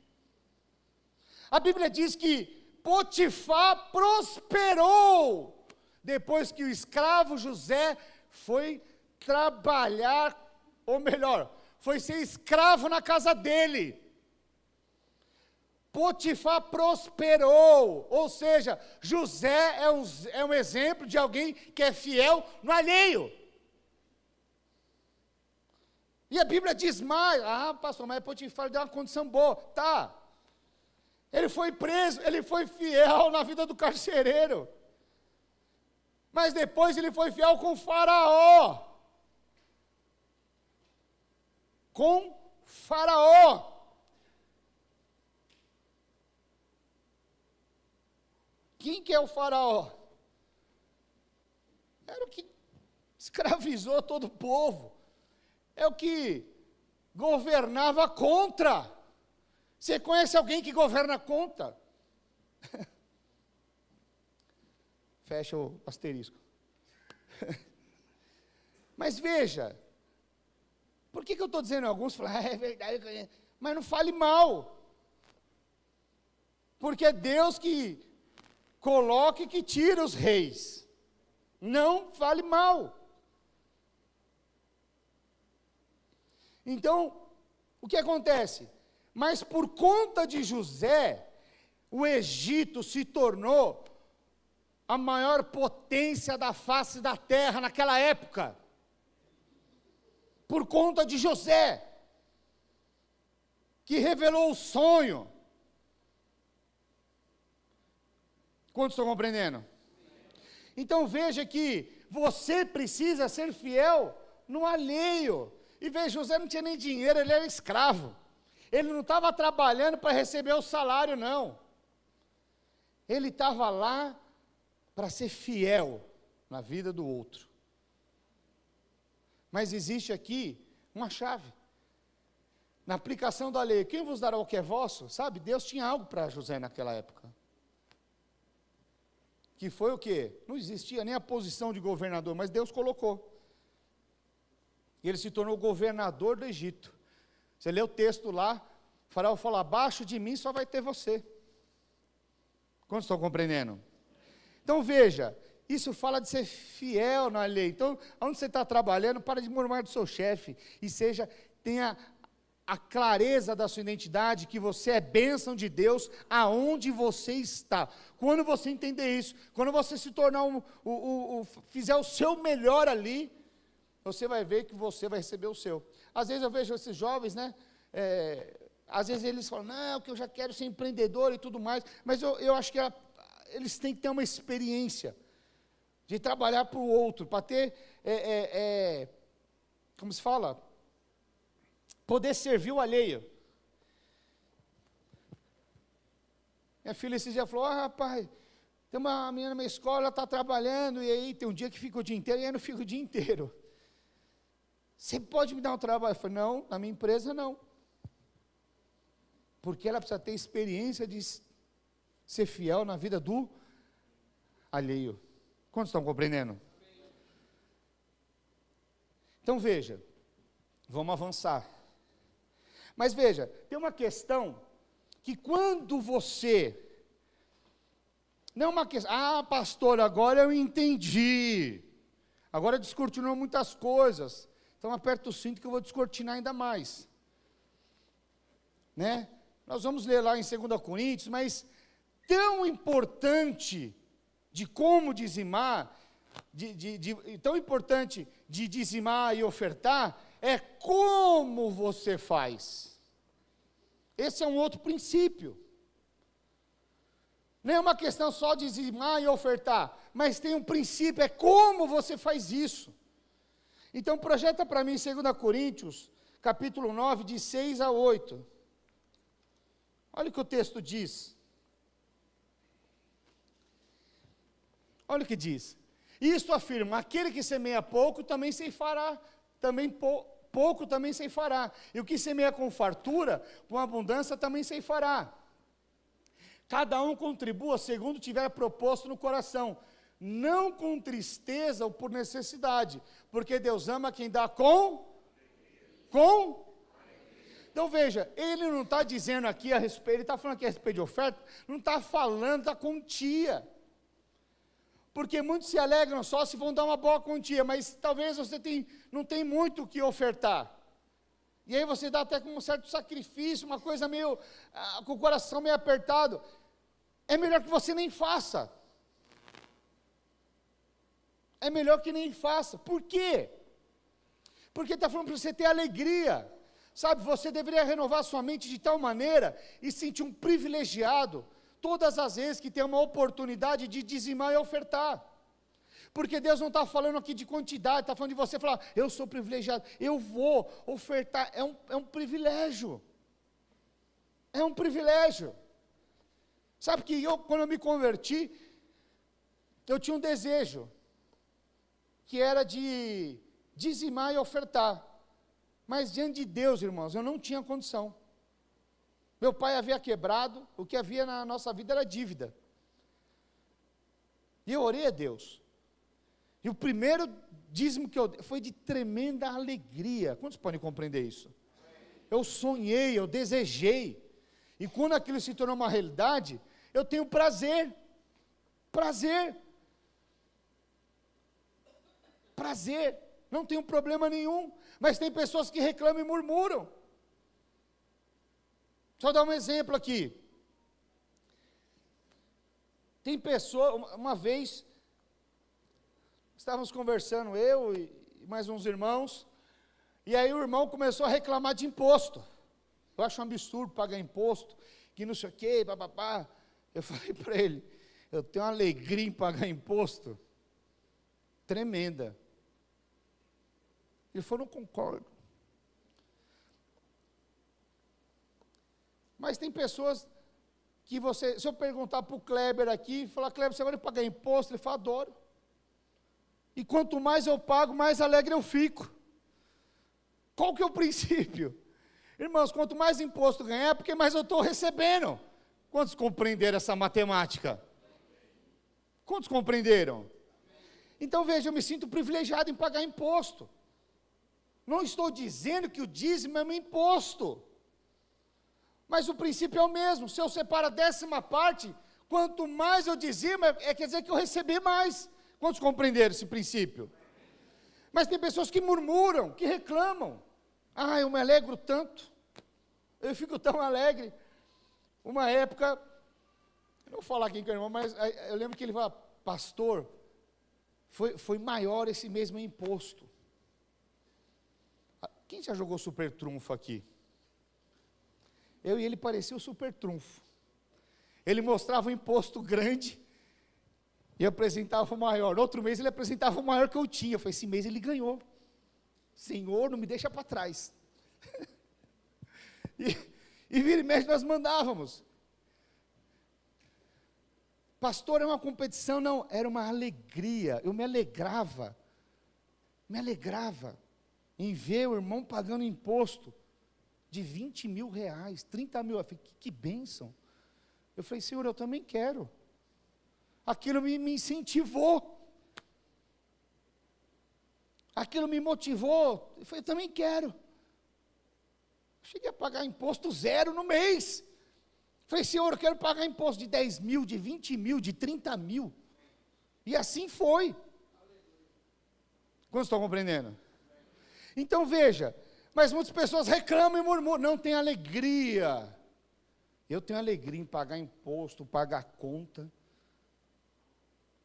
A Bíblia diz que Potifar prosperou depois que o escravo José foi trabalhar, ou melhor, foi ser escravo na casa dele. Potifar prosperou, ou seja, José é um exemplo de alguém que é fiel no alheio. E a Bíblia diz mais, pastor, mas Potifar deu uma condição boa, tá. Ele foi preso, ele foi fiel na vida do carcereiro. Mas depois ele foi fiel com Faraó. Com Faraó. Quem que é o Faraó? Era o que escravizou todo o povo. É o que governava contra. Você conhece alguém que governa contra? Fecha o asterisco. Mas veja, por que eu estou dizendo alguns? Falam, é verdade, mas não fale mal. Porque é Deus que coloca e que tira os reis. Não fale mal. Então, o que acontece? Mas por conta de José, o Egito se tornou a maior potência da face da terra naquela época. Por conta de José, que revelou o sonho. Quantos estão compreendendo? Então veja que você precisa ser fiel no alheio. E veja, José não tinha nem dinheiro, ele era escravo. Ele não estava trabalhando para receber o salário, não. Ele estava lá para ser fiel na vida do outro. Mas existe aqui uma chave. Na aplicação da lei, quem vos dará o que é vosso? Sabe, Deus tinha algo para José naquela época. Que foi o quê? Não existia nem a posição de governador, mas Deus colocou. E ele se tornou governador do Egito. Você lê o texto lá, o faraó falou, abaixo de mim só vai ter você. Quantos estão compreendendo? Então veja, isso fala de ser fiel na lei. Então, onde você está trabalhando, para de murmurar do seu chefe, e tenha a clareza da sua identidade, que você é bênção de Deus, aonde você está. Quando você entender isso, quando você se tornar, fizer o seu melhor ali, você vai ver que você vai receber o seu. Às vezes eu vejo esses jovens, né, às vezes eles falam, não, que eu já quero ser empreendedor e tudo mais, mas eu acho que eles têm que ter uma experiência, de trabalhar para o outro, para ter, como se fala, poder servir o alheio. Minha filha esse dia falou, rapaz, tem uma menina na minha escola, ela está trabalhando, e aí tem um dia que fica o dia inteiro, e aí não fica o dia inteiro. Você pode me dar um trabalho? Eu falei, não, na minha empresa não. Porque ela precisa ter experiência de ser fiel na vida do alheio. Quantos estão compreendendo? Então veja, vamos avançar. Mas veja, tem uma questão que quando você, não é uma questão, pastor, agora eu entendi, agora descortinou muitas coisas, então aperta o cinto que eu vou descortinar ainda mais, né? Nós vamos ler lá em 2 Coríntios, mas tão importante de como dizimar, tão importante de dizimar e ofertar, é como você faz. Esse é um outro princípio. Não é uma questão só de dizimar e ofertar, mas tem um princípio, é como você faz isso. Então projeta para mim 2 Coríntios, capítulo 9, de 6 a 8. Olha o que o texto diz. Olha o que diz. Isto afirma, aquele que semeia pouco também ceifará, pouco também ceifará, e o que semeia com fartura, com abundância também ceifará. Cada um contribua segundo tiver proposto no coração, não com tristeza ou por necessidade, porque Deus ama quem dá com? Então veja, ele não está dizendo aqui a respeito, ele está falando aqui a respeito de oferta, não está falando da quantia. Porque muitos se alegram só se vão dar uma boa quantia, mas talvez você não tem muito o que ofertar. E aí você dá até com um certo sacrifício, uma coisa meio, com o coração meio apertado. É melhor que você nem faça. É melhor que nem faça. Por quê? Porque está falando para você ter alegria. Sabe, você deveria renovar sua mente de tal maneira e sentir um privilegiado todas as vezes que tem uma oportunidade de dizimar e ofertar. Porque Deus não está falando aqui de quantidade, está falando de você falar, eu sou privilegiado, eu vou ofertar, é um privilégio. É um privilégio. Sabe que quando eu me converti, eu tinha um desejo, que era de dizimar e ofertar. Mas diante de Deus, irmãos, eu não tinha condição. Meu pai havia quebrado, o que havia na nossa vida era dívida. E eu orei a Deus. E o primeiro dízimo que eu dei foi de tremenda alegria. Quantos podem compreender isso? Eu sonhei, eu desejei. E quando aquilo se tornou uma realidade, eu tenho prazer. Prazer. Prazer. Não tenho problema nenhum. Mas tem pessoas que reclamam e murmuram. Só dar um exemplo aqui. Tem pessoa, uma vez, estávamos conversando, eu e mais uns irmãos, e aí o irmão começou a reclamar de imposto. Eu acho um absurdo pagar imposto, que não sei o quê, papapá. Eu falei para ele, eu tenho uma alegria em pagar imposto, tremenda. Ele falou, não concordo. Mas tem pessoas que se eu perguntar para o Kleber aqui, falar, Kleber, você vai pagar imposto? Ele fala, adoro. E quanto mais eu pago, mais alegre eu fico. Qual que é o princípio? Irmãos, quanto mais imposto ganhar, porque mais eu estou recebendo. Quantos compreenderam essa matemática? Quantos compreenderam? Então veja, eu me sinto privilegiado em pagar imposto. Não estou dizendo que o dízimo é um imposto. Mas o princípio é o mesmo. Se eu separo a 10ª, quanto mais eu dizimo, quer dizer que eu recebi mais. Quantos compreenderam esse princípio? Mas tem pessoas que murmuram, que reclamam. Ah, eu me alegro tanto. Eu fico tão alegre. Uma época, eu não vou falar quem que é o irmão, mas eu lembro que ele falou, pastor, foi maior esse mesmo imposto. Quem já jogou super trunfo aqui? Eu e ele parecia o super trunfo. Ele mostrava um imposto grande e apresentava o maior. No outro mês ele apresentava o maior que eu tinha. Eu falei, esse mês ele ganhou. Senhor, não me deixa para trás. e vira e mexe nós mandávamos. Pastor, é uma competição? Não, era uma alegria. Eu me alegrava em ver o irmão pagando imposto de 20 mil reais, 30 mil. Eu falei, que bênção. Eu falei, Senhor, eu também quero. Aquilo me incentivou. Aquilo me motivou. Eu falei, eu também quero. Cheguei a pagar imposto 0 no mês. Falei, Senhor, eu quero pagar imposto de 10 mil, de 20 mil, de 30 mil. E assim foi. Quantos estão compreendendo? Então veja, mas muitas pessoas reclamam e murmuram, não tem alegria. Eu tenho alegria em pagar imposto, pagar conta.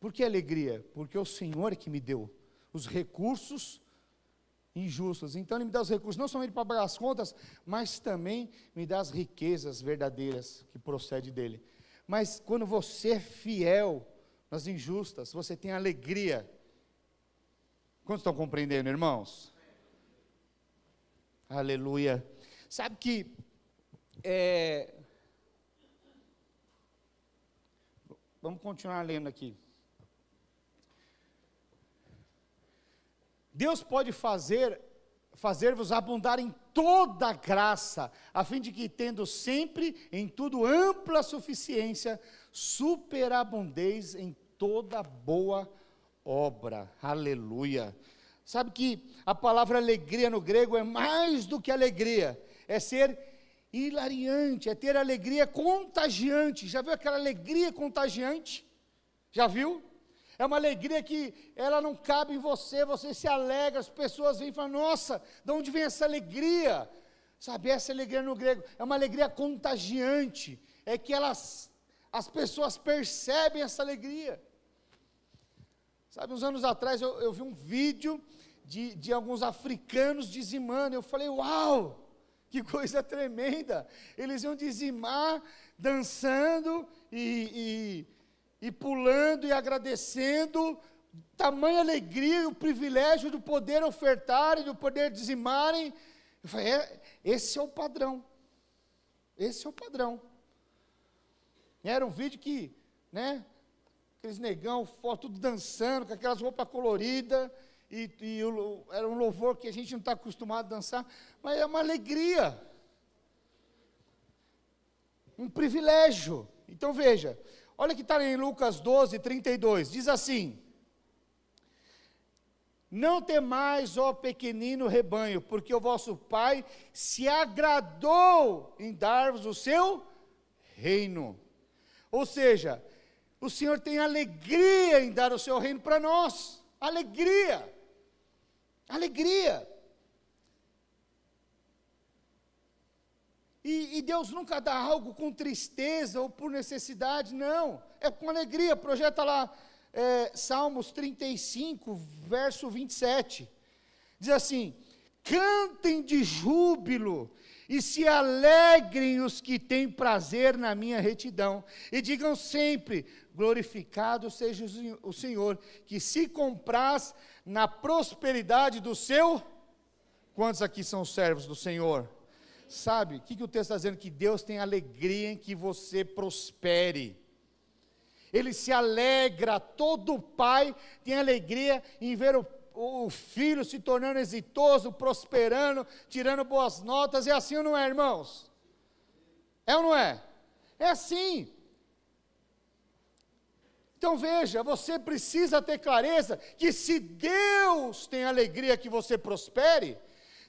Por que alegria? Porque o Senhor é que me deu os recursos injustos. Então Ele me dá os recursos não somente para pagar as contas, mas também me dá as riquezas verdadeiras que procedem dEle. Mas quando você é fiel nas injustas, você tem alegria. Quantos estão compreendendo, irmãos? Aleluia. Sabe que vamos continuar lendo aqui. Deus pode fazer-vos abundar em toda graça, a fim de que, tendo sempre em tudo ampla suficiência, superabundeis em toda boa obra. Aleluia. Sabe que a palavra alegria no grego é mais do que alegria, é ser hilariante, é ter alegria contagiante. Já viu aquela alegria contagiante? Já viu? é uma alegria que ela não cabe em você, você se alegra, as pessoas vêm e falam, nossa, de onde vem essa alegria? Sabe, essa alegria no grego é uma alegria contagiante, é que as pessoas percebem essa alegria. Sabe, uns anos atrás eu vi um vídeo de alguns africanos dizimando, eu falei, uau, que coisa tremenda, eles iam dizimar, dançando e pulando e agradecendo, tamanha alegria e o privilégio de poder ofertarem, de poder dizimarem. Eu falei, esse é o padrão, esse é o padrão. Era um vídeo que, né, aqueles negão, tudo dançando, com aquelas roupas coloridas, era um louvor que a gente não está acostumado a dançar, mas é uma alegria, um privilégio. Então veja, olha que está em Lucas 12, 32, diz assim, não temais, ó pequenino rebanho, porque o vosso Pai se agradou em dar-vos o seu reino. Ou seja, o Senhor tem alegria em dar o seu reino para nós, alegria, alegria. E Deus nunca dá algo com tristeza ou por necessidade, não, é com alegria. Projeta lá, Salmos 35, verso 27, diz assim, cantem de júbilo, e se alegrem os que têm prazer na minha retidão, e digam sempre, glorificado seja o Senhor, que se compraz na prosperidade do seu, quantos aqui são servos do Senhor? Sabe, o que o texto está dizendo? Que Deus tem alegria em que você prospere, Ele se alegra, todo pai tem alegria em ver o filho se tornando exitoso, prosperando, tirando boas notas. É assim ou não é, irmãos? É ou não é? É assim. Então veja, você precisa ter clareza que se Deus tem alegria que você prospere,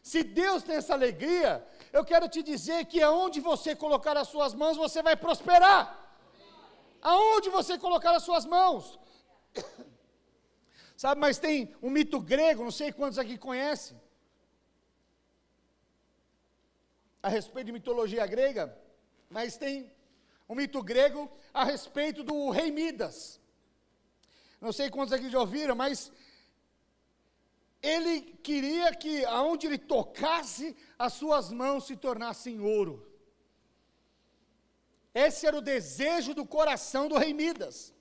se Deus tem essa alegria, eu quero te dizer que aonde você colocar as suas mãos, você vai prosperar. Aonde você colocar as suas mãos. Sabe, mas tem um mito grego, não sei quantos aqui conhecem, a respeito de mitologia grega, mas tem um mito grego a respeito do rei Midas. Não sei quantos aqui já ouviram, mas ele queria que aonde ele tocasse, as suas mãos se tornassem ouro. Esse era o desejo do coração do rei Midas.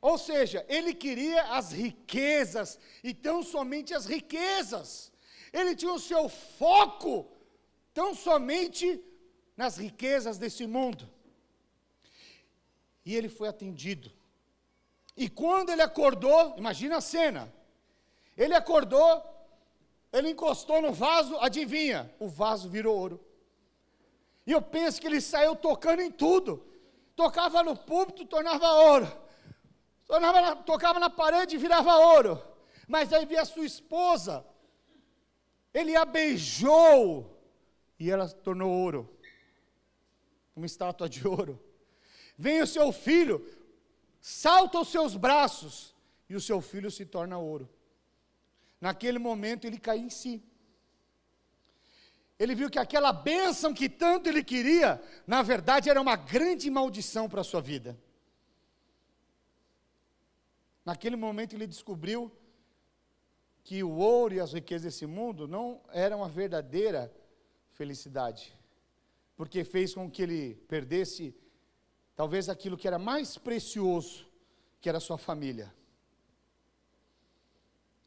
Ou seja, ele queria as riquezas, e tão somente as riquezas. Ele tinha o seu foco, tão somente nas riquezas desse mundo. E ele foi atendido. E quando ele acordou, imagina a cena, ele acordou, ele encostou no vaso, adivinha, o vaso virou ouro. E eu penso que ele saiu tocando em tudo, tocava no púlpito, tornava ouro, tocava na parede e virava ouro. Mas aí veio a sua esposa, ele a beijou, e ela se tornou ouro, uma estátua de ouro. Vem o seu filho, salta aos seus braços, e o seu filho se torna ouro. Naquele momento ele caiu em si. Ele viu que aquela bênção que tanto ele queria, na verdade era uma grande maldição para a sua vida. Naquele momento ele descobriu que o ouro e as riquezas desse mundo não eram a verdadeira felicidade, porque fez com que ele perdesse talvez aquilo que era mais precioso, que era a sua família.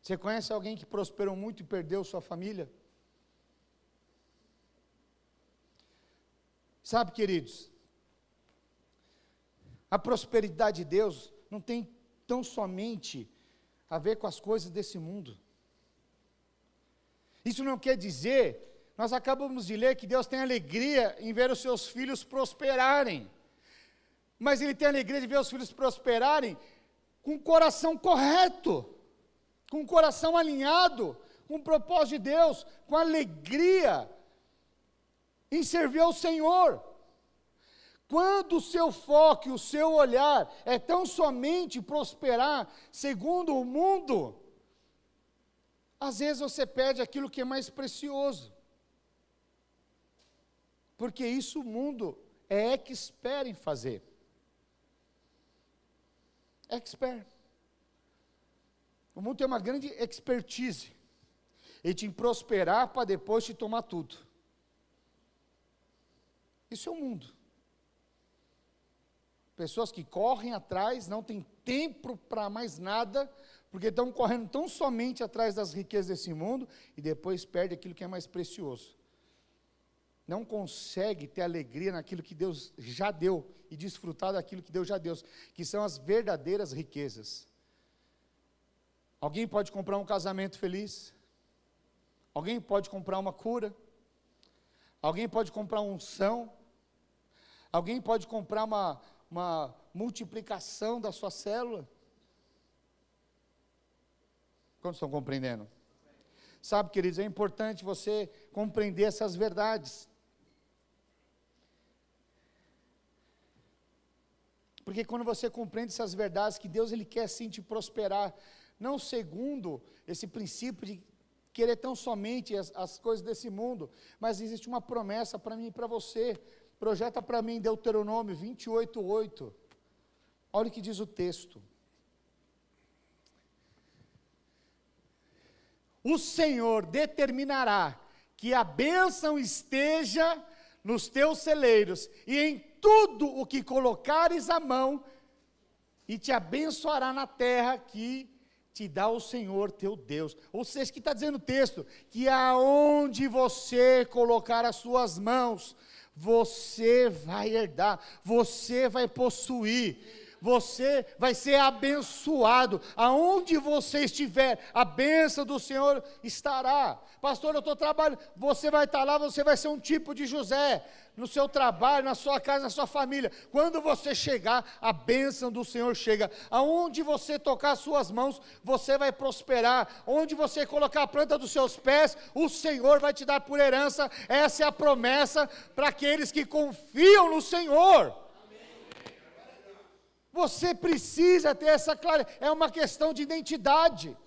Você conhece alguém que prosperou muito e perdeu sua família? Sabe, queridos, a prosperidade de Deus não tem tão somente a ver com as coisas desse mundo. Isso não quer dizer, nós acabamos de ler que Deus tem alegria em ver os seus filhos prosperarem, mas Ele tem alegria de ver os filhos prosperarem com o coração correto, com o coração alinhado, com o propósito de Deus, com alegria em servir ao Senhor. quando o seu foco e o seu olhar é tão somente prosperar segundo o mundo, às vezes você perde aquilo que é mais precioso. Porque isso o mundo é expert em fazer. Expert. O mundo tem uma grande expertise em te prosperar para depois te tomar tudo. Isso é o mundo. Pessoas que correm atrás, não têm tempo para mais nada, porque estão correndo tão somente atrás das riquezas desse mundo, e depois perde aquilo que é mais precioso. Não consegue ter alegria naquilo que Deus já deu, e desfrutar daquilo que Deus já deu, que são as verdadeiras riquezas. Alguém pode comprar um casamento feliz? Alguém pode comprar uma cura? Alguém pode comprar uma unção? Alguém pode comprar uma multiplicação da sua célula? Quantos estão compreendendo? Sabe, queridos, é importante você compreender essas verdades. Porque quando você compreende essas verdades, que Deus Ele quer sim te prosperar, não segundo esse princípio de querer tão somente as coisas desse mundo, mas existe uma promessa para mim e para você. Projeta para mim Deuteronômio 28:8. Olha o que diz o texto. O Senhor determinará que a bênção esteja nos teus celeiros e em tudo o que colocares a mão, e te abençoará na terra que te dá o Senhor teu Deus. Ou seja, que está dizendo o texto, que aonde você colocar as suas mãos, você vai herdar, você vai possuir, você vai ser abençoado. Aonde você estiver, a bênção do Senhor estará. Pastor, eu estou trabalhando, você vai estar lá, você vai ser um tipo de José, no seu trabalho, na sua casa, na sua família. Quando você chegar, a bênção do Senhor chega. Aonde você tocar as suas mãos, você vai prosperar. Onde você colocar a planta dos seus pés, o Senhor vai te dar por herança. Essa é a promessa para aqueles que confiam no Senhor. Você precisa ter essa clareza. É uma questão de identidade.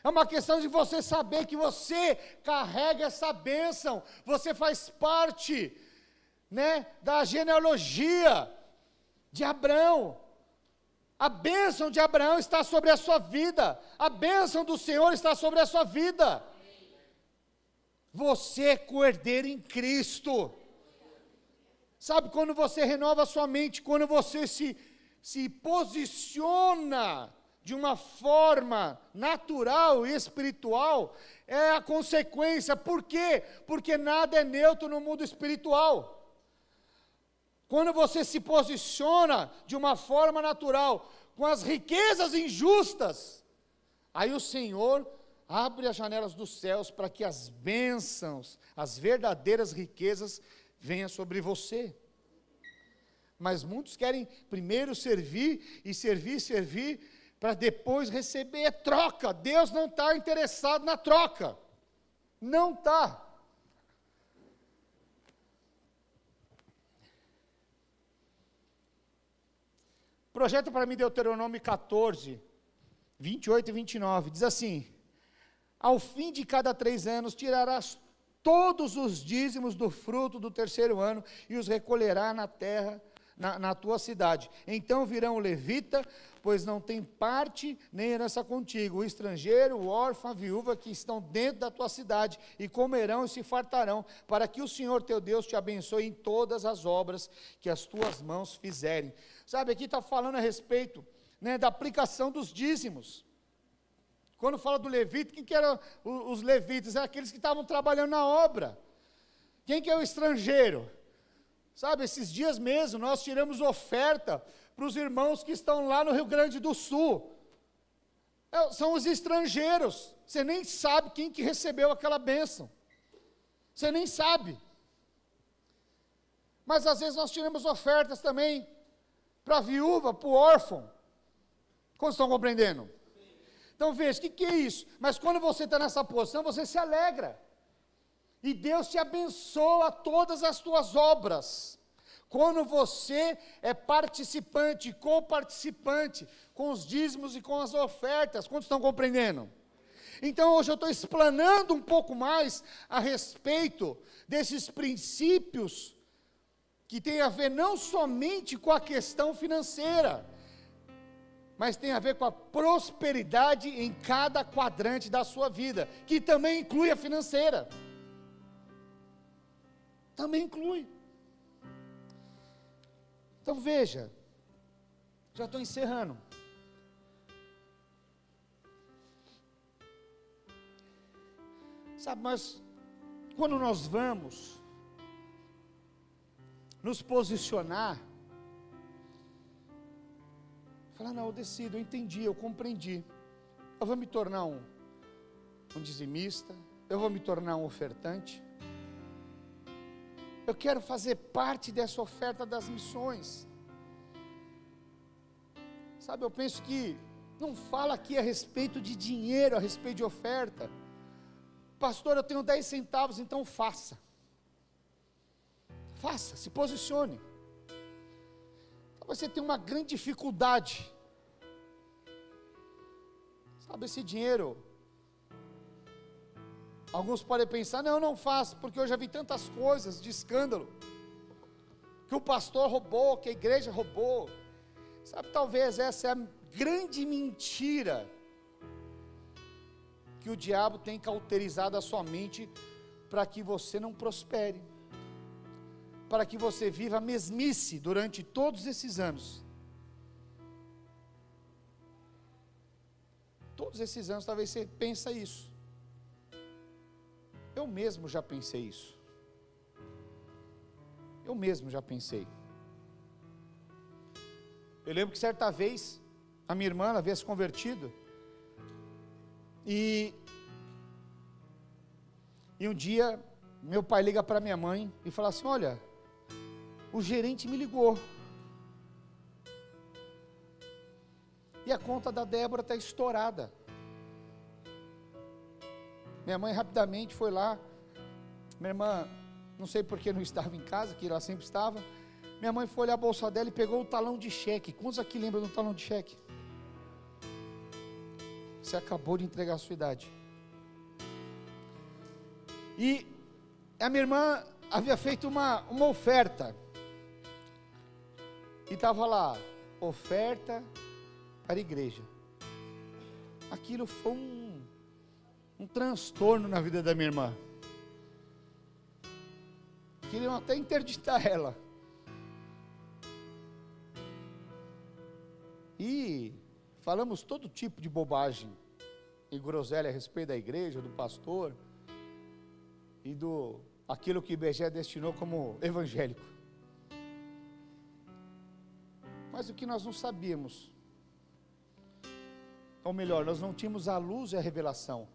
É uma questão de você saber que você carrega essa bênção. Você faz parte, da genealogia de Abraão. A bênção de Abraão está sobre a sua vida. A bênção do Senhor está sobre a sua vida. Você é co-herdeiro em Cristo. Sabe, quando você renova a sua mente, quando você se posiciona de uma forma natural e espiritual, é a consequência. Por quê? Porque nada é neutro no mundo espiritual. Quando você se posiciona de uma forma natural, com as riquezas injustas, aí o Senhor abre as janelas dos céus para que as bênçãos, as verdadeiras riquezas venham sobre você. Mas muitos querem primeiro servir, para depois receber. É troca. Deus não está interessado na troca. Não está. Projeta para mim Deuteronômio 14, 28 e 29. Diz assim: ao fim de cada 3 anos tirarás todos os dízimos do fruto do 3º ano e os recolherá na terra, na tua cidade. Então virão o levita, pois não tem parte nem herança contigo, o estrangeiro, o órfão, a viúva que estão dentro da tua cidade, e comerão e se fartarão, para que o Senhor teu Deus te abençoe em todas as obras que as tuas mãos fizerem. Sabe, aqui está falando a respeito, da aplicação dos dízimos. Quando fala do levita, quem que eram os levitas? Eram aqueles que estavam trabalhando na obra. Quem que é o estrangeiro? Sabe, esses dias mesmo, nós tiramos oferta para os irmãos que estão lá no Rio Grande do Sul. São os estrangeiros. Você nem sabe quem que recebeu aquela bênção. Você nem sabe. Mas às vezes nós tiramos ofertas também para a viúva, para o órfão. Como estão compreendendo? Então veja, o que é isso? Mas quando você está nessa posição, você se alegra. E Deus te abençoa todas as tuas obras. Quando você é participante, coparticipante, com os dízimos e com as ofertas. Quantos estão compreendendo? Então hoje eu estou explanando um pouco mais a respeito desses princípios, que tem a ver não somente com a questão financeira, mas tem a ver com a prosperidade em cada quadrante da sua vida, que também inclui a financeira. Também inclui. Então veja, já estou encerrando. Sabe, mas quando nós vamos nos posicionar, falar, não, eu decido, eu entendi, eu compreendi, eu vou me tornar um dizimista, eu vou me tornar um ofertante, eu quero fazer parte dessa oferta das missões. Sabe, eu penso que não fala aqui a respeito de dinheiro, a respeito de oferta. Pastor, eu tenho 10 centavos, então faça. Faça, se posicione. Você tem uma grande dificuldade. Sabe, esse dinheiro, alguns podem pensar, não, eu não faço, porque eu já vi tantas coisas de escândalo, que o pastor roubou, que a igreja roubou. Sabe, talvez essa é a grande mentira que o diabo tem cauterizado a sua mente, para que você não prospere, para que você viva a mesmice durante todos esses anos. Todos esses anos, talvez você pense isso. Eu mesmo já pensei isso. Eu mesmo já pensei. Eu lembro que certa vez, a minha irmã havia se convertido, e um dia, meu pai liga para minha mãe, e fala assim, olha, o gerente me ligou, e a conta da Débora está estourada. Minha mãe rapidamente foi lá, minha irmã, não sei porque não estava em casa, que ela sempre estava, minha mãe foi olhar a bolsa dela e pegou o talão de cheque. Quantos aqui lembram do talão de cheque? Você acabou de entregar a sua idade. E a minha irmã havia feito uma oferta, e estava lá, oferta para a igreja. Aquilo foi um transtorno na vida da minha irmã. Queriam até interditar ela. E falamos todo tipo de bobagem e groselha a respeito da igreja, do pastor e do aquilo que o IBGE destinou como evangélico. Mas o que nós não sabíamos, ou melhor, nós não tínhamos a luz e a revelação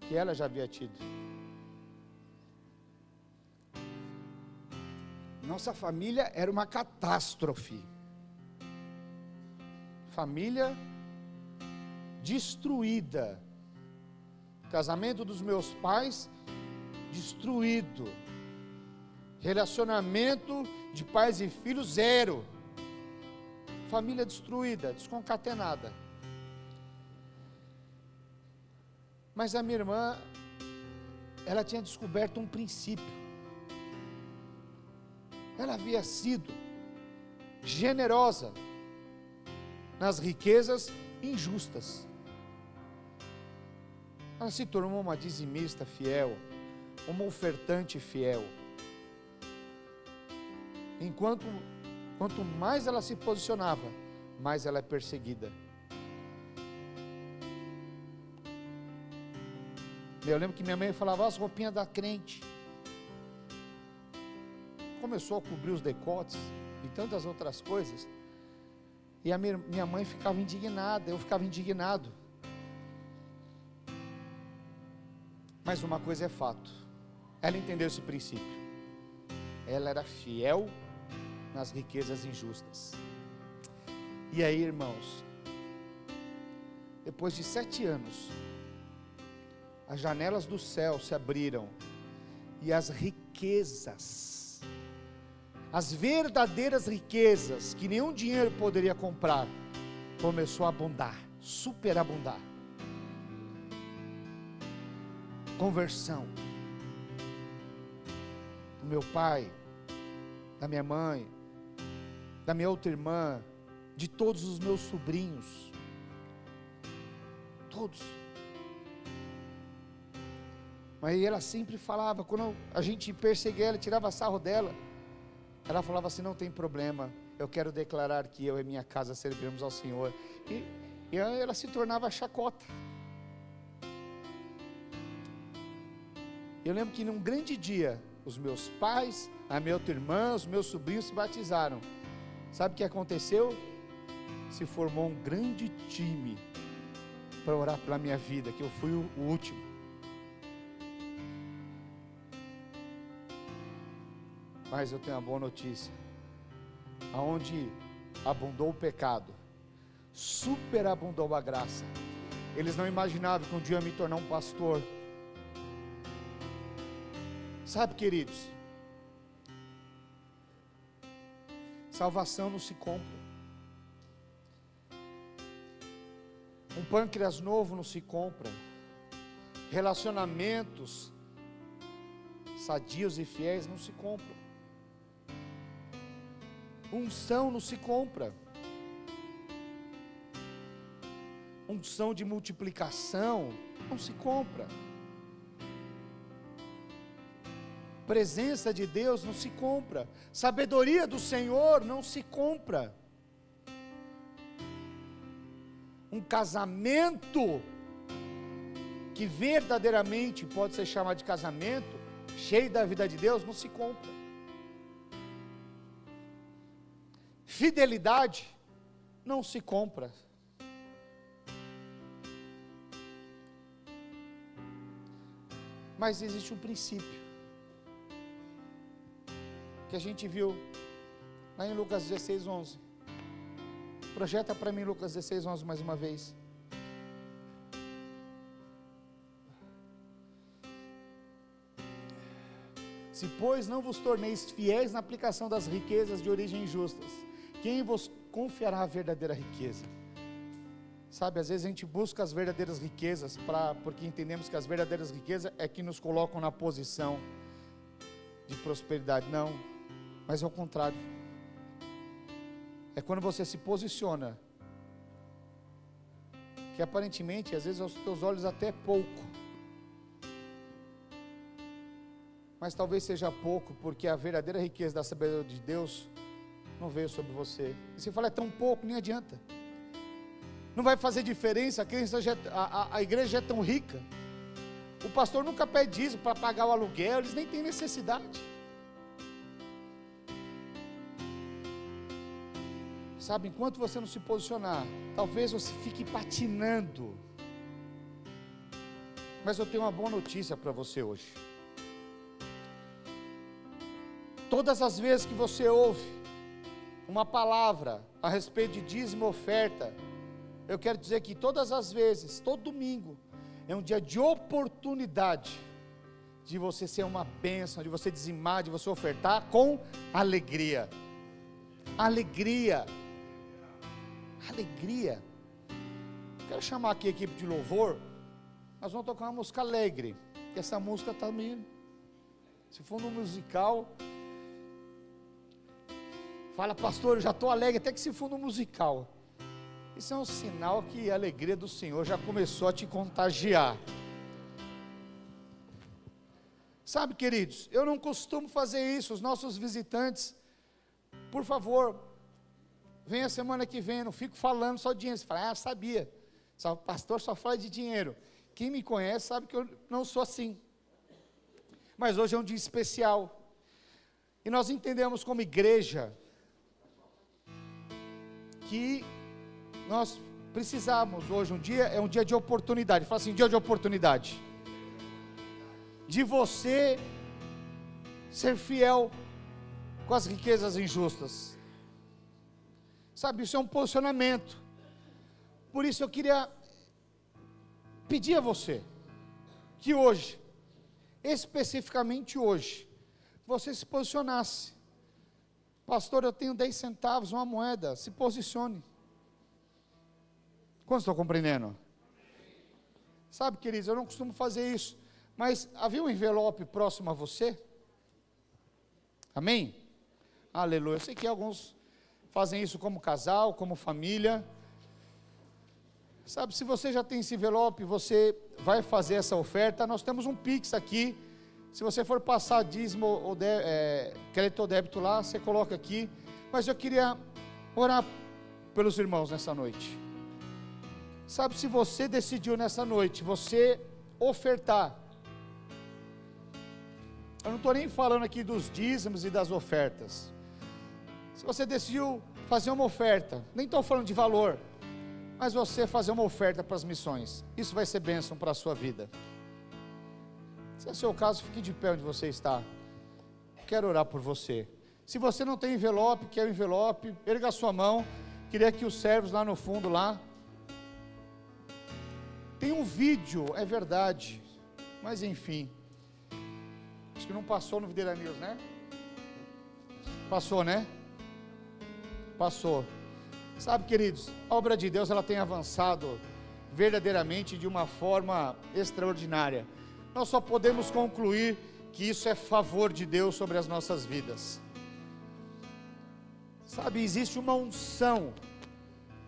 que ela já havia tido. Nossa família era uma catástrofe. Família destruída. Casamento dos meus pais destruído. Relacionamento de pais e filhos zero. Família destruída, desconcatenada. Mas a minha irmã, ela tinha descoberto um princípio. Ela havia sido generosa nas riquezas injustas. Ela se tornou uma dizimista fiel, uma ofertante fiel. Quanto mais ela se posicionava, mais ela é perseguida. Eu lembro que minha mãe falava, as roupinhas da crente. Começou a cobrir os decotes e tantas outras coisas. E a minha mãe ficava indignada, eu ficava indignado. Mas uma coisa é fato, ela entendeu esse princípio. Ela era fiel nas riquezas injustas. E aí, irmãos, depois de 7 anos, as janelas do céu se abriram, e as riquezas as verdadeiras riquezas que nenhum dinheiro poderia comprar, começou a abundar, superabundar. Conversão do meu pai, da minha mãe, da minha outra irmã, de todos os meus sobrinhos, todos. Mas ela sempre falava, quando a gente perseguia ela, tirava sarro dela, ela falava assim: não tem problema, eu quero declarar que eu e minha casa serviremos ao Senhor. E ela se tornava chacota. Eu lembro que num grande dia, os meus pais, a minha outra irmã, os meus sobrinhos se batizaram. Sabe o que aconteceu? Se formou um grande time para orar pela minha vida, que eu fui o último. Mas eu tenho uma boa notícia: aonde abundou o pecado, superabundou a graça. Eles não imaginavam que um dia eu ia me tornar um pastor. Sabe, queridos, salvação não se compra. Um pâncreas novo não se compra. Relacionamentos sadios e fiéis não se compram. Unção não se compra. Unção de multiplicação não se compra. Presença de Deus não se compra. Sabedoria do Senhor não se compra. Um casamento que verdadeiramente pode ser chamado de casamento, cheio da vida de Deus, não se compra. Fidelidade não se compra. Mas existe um princípio que a gente viu lá em Lucas 16, 11. Projeta para mim Lucas 16, 11 mais uma vez. Se pois não vos torneis fiéis na aplicação das riquezas de origem injustas, quem vos confiará a verdadeira riqueza? Sabe, às vezes a gente busca as verdadeiras riquezas porque entendemos que as verdadeiras riquezas é que nos colocam na posição de prosperidade. Não, mas é o contrário. É quando você se posiciona, que aparentemente, às vezes aos teus olhos até é pouco, mas talvez seja pouco, porque a verdadeira riqueza da sabedoria de Deus não veio sobre você. E se fala é tão pouco, nem adianta. Não vai fazer diferença, a igreja é tão rica. O pastor nunca pede dízimo para pagar o aluguel, eles nem têm necessidade. Sabe, enquanto você não se posicionar, talvez você fique patinando. Mas eu tenho uma boa notícia para você hoje. Todas as vezes que você ouve uma palavra a respeito de dízimo e oferta, eu quero dizer que todas as vezes, todo domingo, é um dia de oportunidade de você ser uma bênção, de você dizimar, de você ofertar com alegria. Alegria. Alegria. Quero chamar aqui a equipe de louvor. Nós vamos tocar uma música alegre, que essa música está meio, se for no musical, fala, pastor, eu já estou alegre, até que se for no musical. Isso é um sinal que a alegria do Senhor já começou a te contagiar. Sabe, queridos, eu não costumo fazer isso. Os nossos visitantes, por favor, venha semana que vem, não fico falando só de dinheiro. Você fala, sabia, o pastor só fala de dinheiro. Quem me conhece sabe que eu não sou assim. Mas hoje é um dia especial. E nós entendemos como igreja que nós precisamos hoje, é um dia de oportunidade. Fala assim, dia de oportunidade. De você ser fiel com as riquezas injustas. Sabe, isso é um posicionamento. Por isso eu queria pedir a você, que hoje, especificamente hoje, você se posicionasse Pastor, eu tenho 10 centavos, uma moeda. Se posicione. Quantos estão compreendendo? Sabe, queridos, eu não costumo fazer isso, mas havia um envelope próximo a você? Amém? Aleluia. Eu sei que alguns fazem isso como casal, como família. Sabe, se você já tem esse envelope, você vai fazer essa oferta. Nós temos um Pix aqui. Se você for passar dízimo ou crédito ou débito lá, você coloca aqui. Mas eu queria orar pelos irmãos nessa noite. Sabe, se você decidiu nessa noite, você ofertar. Eu não estou nem falando aqui dos dízimos e das ofertas. Se você decidiu fazer uma oferta, nem estou falando de valor, mas você fazer uma oferta para as missões, isso vai ser bênção para a sua vida. Se é o seu caso, fique de pé onde você está. Quero orar por você. Se você não tem envelope, quer o envelope, erga a sua mão. Queria que os servos lá no fundo, lá. Tem um vídeo, é verdade, mas enfim. Acho que não passou no Videira News, né? Passou, né? Passou. Sabe, queridos, a obra de Deus, ela tem avançado verdadeiramente de uma forma extraordinária. Nós só podemos concluir que isso é favor de Deus sobre as nossas vidas. Sabe, existe uma unção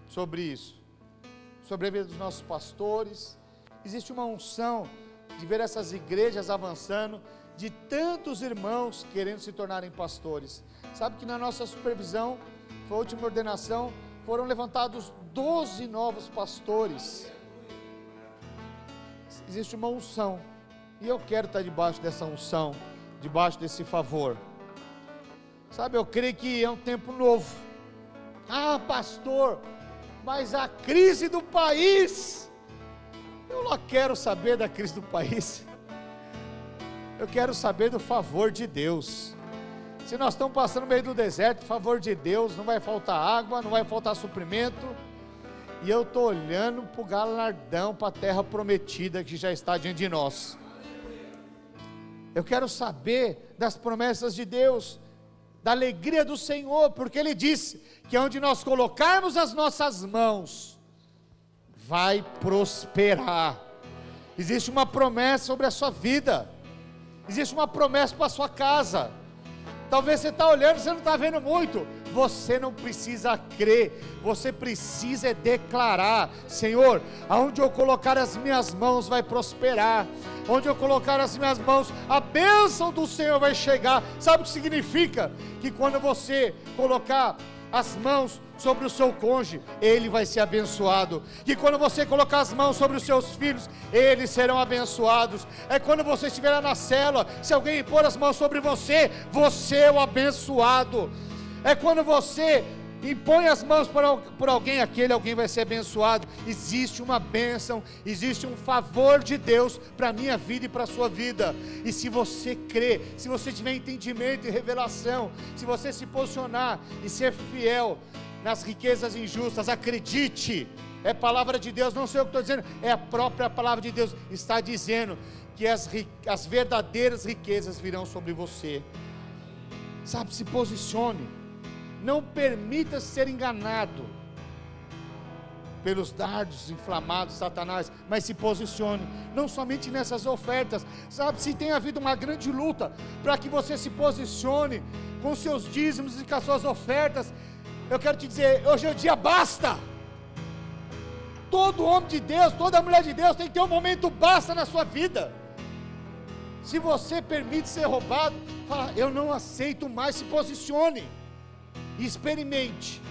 sobre isso, sobre a vida dos nossos pastores. Existe uma unção de ver essas igrejas avançando, de tantos irmãos querendo se tornarem pastores. Sabe que na nossa supervisão, foi a última ordenação, foram levantados 12 novos pastores. Existe uma unção, e eu quero estar debaixo dessa unção, debaixo desse favor. Sabe, eu creio que é um tempo novo. Ah, pastor, mas a crise do país, eu não quero saber da crise do país, eu quero saber do favor de Deus. Se nós estamos passando no meio do deserto, favor de Deus, não vai faltar água, não vai faltar suprimento, e eu estou olhando para o galardão, para a terra prometida que já está diante de nós. Eu quero saber das promessas de Deus, da alegria do Senhor, porque Ele disse que onde nós colocarmos as nossas mãos, vai prosperar. Existe uma promessa sobre a sua vida, existe uma promessa para a sua casa. Talvez você está olhando, você não está vendo muito. Você não precisa crer, você precisa declarar: Senhor, aonde eu colocar as minhas mãos vai prosperar. Onde eu colocar as minhas mãos, a bênção do Senhor vai chegar. Sabe o que significa? Que quando você colocar as mãos sobre o seu cônjuge, ele vai ser abençoado. Que quando você colocar as mãos sobre os seus filhos, eles serão abençoados. É quando você estiver lá na célula, se alguém pôr as mãos sobre você, você é o abençoado. É quando você impõe as mãos por alguém, alguém vai ser abençoado. Existe uma bênção, existe um favor de Deus para a minha vida e para a sua vida. E se você crer, se você tiver entendimento e revelação, se você se posicionar e ser fiel nas riquezas injustas, acredite, é palavra de Deus, não sei o que estou dizendo, é a própria palavra de Deus, está dizendo que as verdadeiras riquezas virão sobre você. Sabe, se posicione, não permita ser enganado pelos dardos inflamados de Satanás, mas se posicione, não somente nessas ofertas. Sabe, se tem havido uma grande luta para que você se posicione com seus dízimos e com as suas ofertas, eu quero te dizer, hoje é o dia basta. Todo homem de Deus, toda mulher de Deus tem que ter um momento basta na sua vida. Se você permite ser roubado, fala: eu não aceito mais. Se posicione, experimente,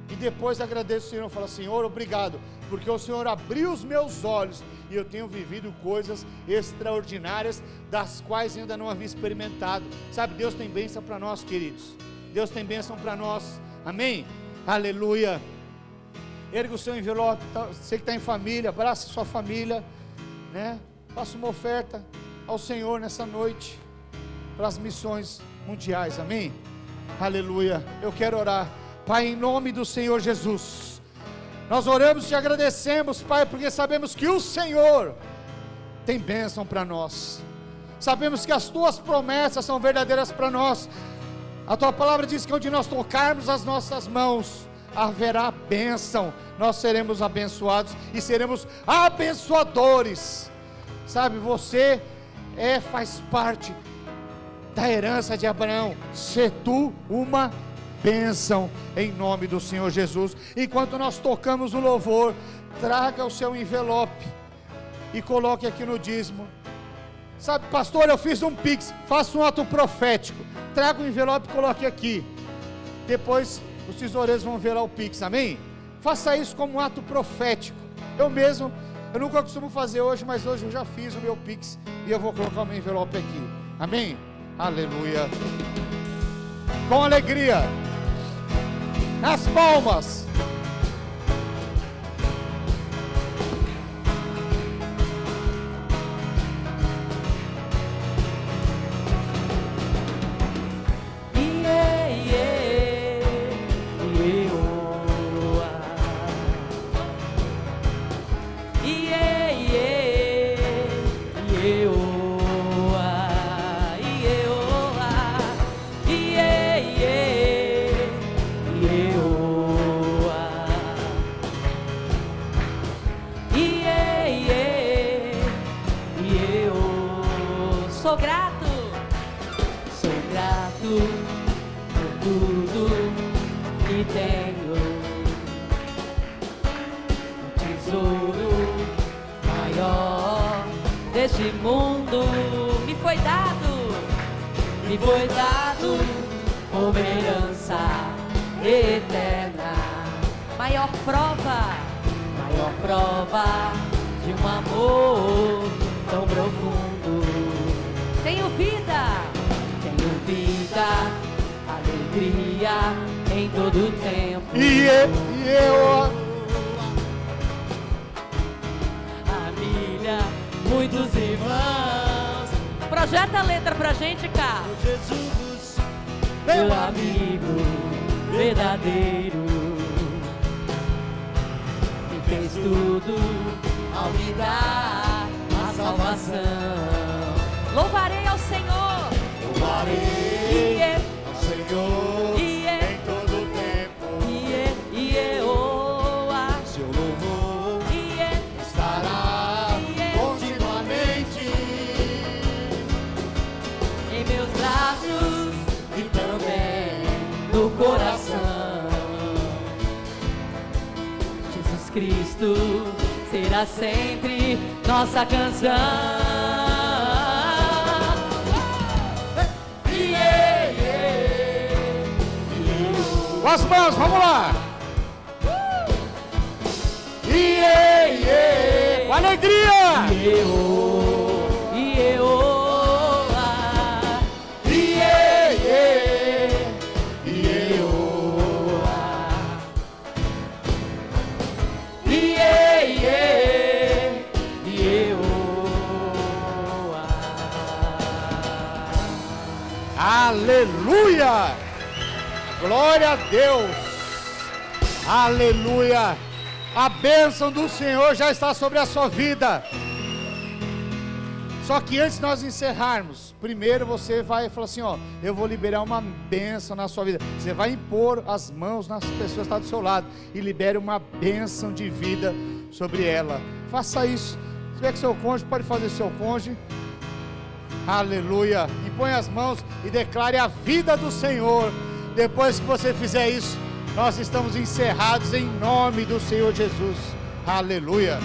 e depois agradeça o Senhor. Fala: Senhor, obrigado, porque o Senhor abriu os meus olhos, e eu tenho vivido coisas extraordinárias, das quais ainda não havia experimentado. Sabe, Deus tem bênção para nós, queridos. Deus tem bênção para nós, amém? Aleluia. Erga o seu envelope, você que está em família, abraça a sua família, né? Faça uma oferta ao Senhor nessa noite, para as missões mundiais, amém? Aleluia. Eu quero orar. Pai, em nome do Senhor Jesus, nós oramos e te agradecemos, Pai, porque sabemos que o Senhor tem bênção para nós, sabemos que as tuas promessas são verdadeiras para nós. A tua palavra diz que onde nós tocarmos as nossas mãos, haverá bênção, nós seremos abençoados e seremos abençoadores. Sabe, você faz parte da herança de Abraão, ser tu uma bênção, em nome do Senhor Jesus. Enquanto nós tocamos o louvor, traga o seu envelope e coloque aqui no dízimo. Sabe, pastor, eu fiz um pix, faça um ato profético, traga o envelope e coloque aqui, depois os tesoureiros vão ver lá o pix, amém? Faça isso como um ato profético. Eu nunca costumo fazer hoje, mas hoje eu já fiz o meu pix, e eu vou colocar o meu envelope aqui, amém? Aleluia, com alegria, nas palmas. Sou grato por tudo que tenho, o tesouro maior deste mundo me foi dado como herança eterna, maior prova de um amor tão profundo. Tenho vida, alegria em todo tempo. Família, muitos irmãos. Projeta a letra pra gente, cá. Jesus, meu amigo verdadeiro, que fez tudo ao me dar a salvação. Louvarei ao Senhor, Louvarei ao Senhor em todo o tempo. Seu louvor estará continuamente em meus braços e também no coração. Jesus Cristo será sempre nossa canção. Com as mãos, vamos lá! Com alegria! Aleluia! Glória a Deus! Aleluia! A bênção do Senhor já está sobre a sua vida. Só que antes de nós encerrarmos, primeiro você vai falar assim, ó, eu vou liberar uma bênção na sua vida. Você vai impor as mãos nas pessoas que estão do seu lado e libere uma bênção de vida sobre ela. Faça isso. Se tiver com seu cônjuge, pode fazer seu cônjuge. Aleluia. Impõe as mãos e declare a vida do Senhor. Depois que você fizer isso, nós estamos encerrados em nome do Senhor Jesus. Aleluia.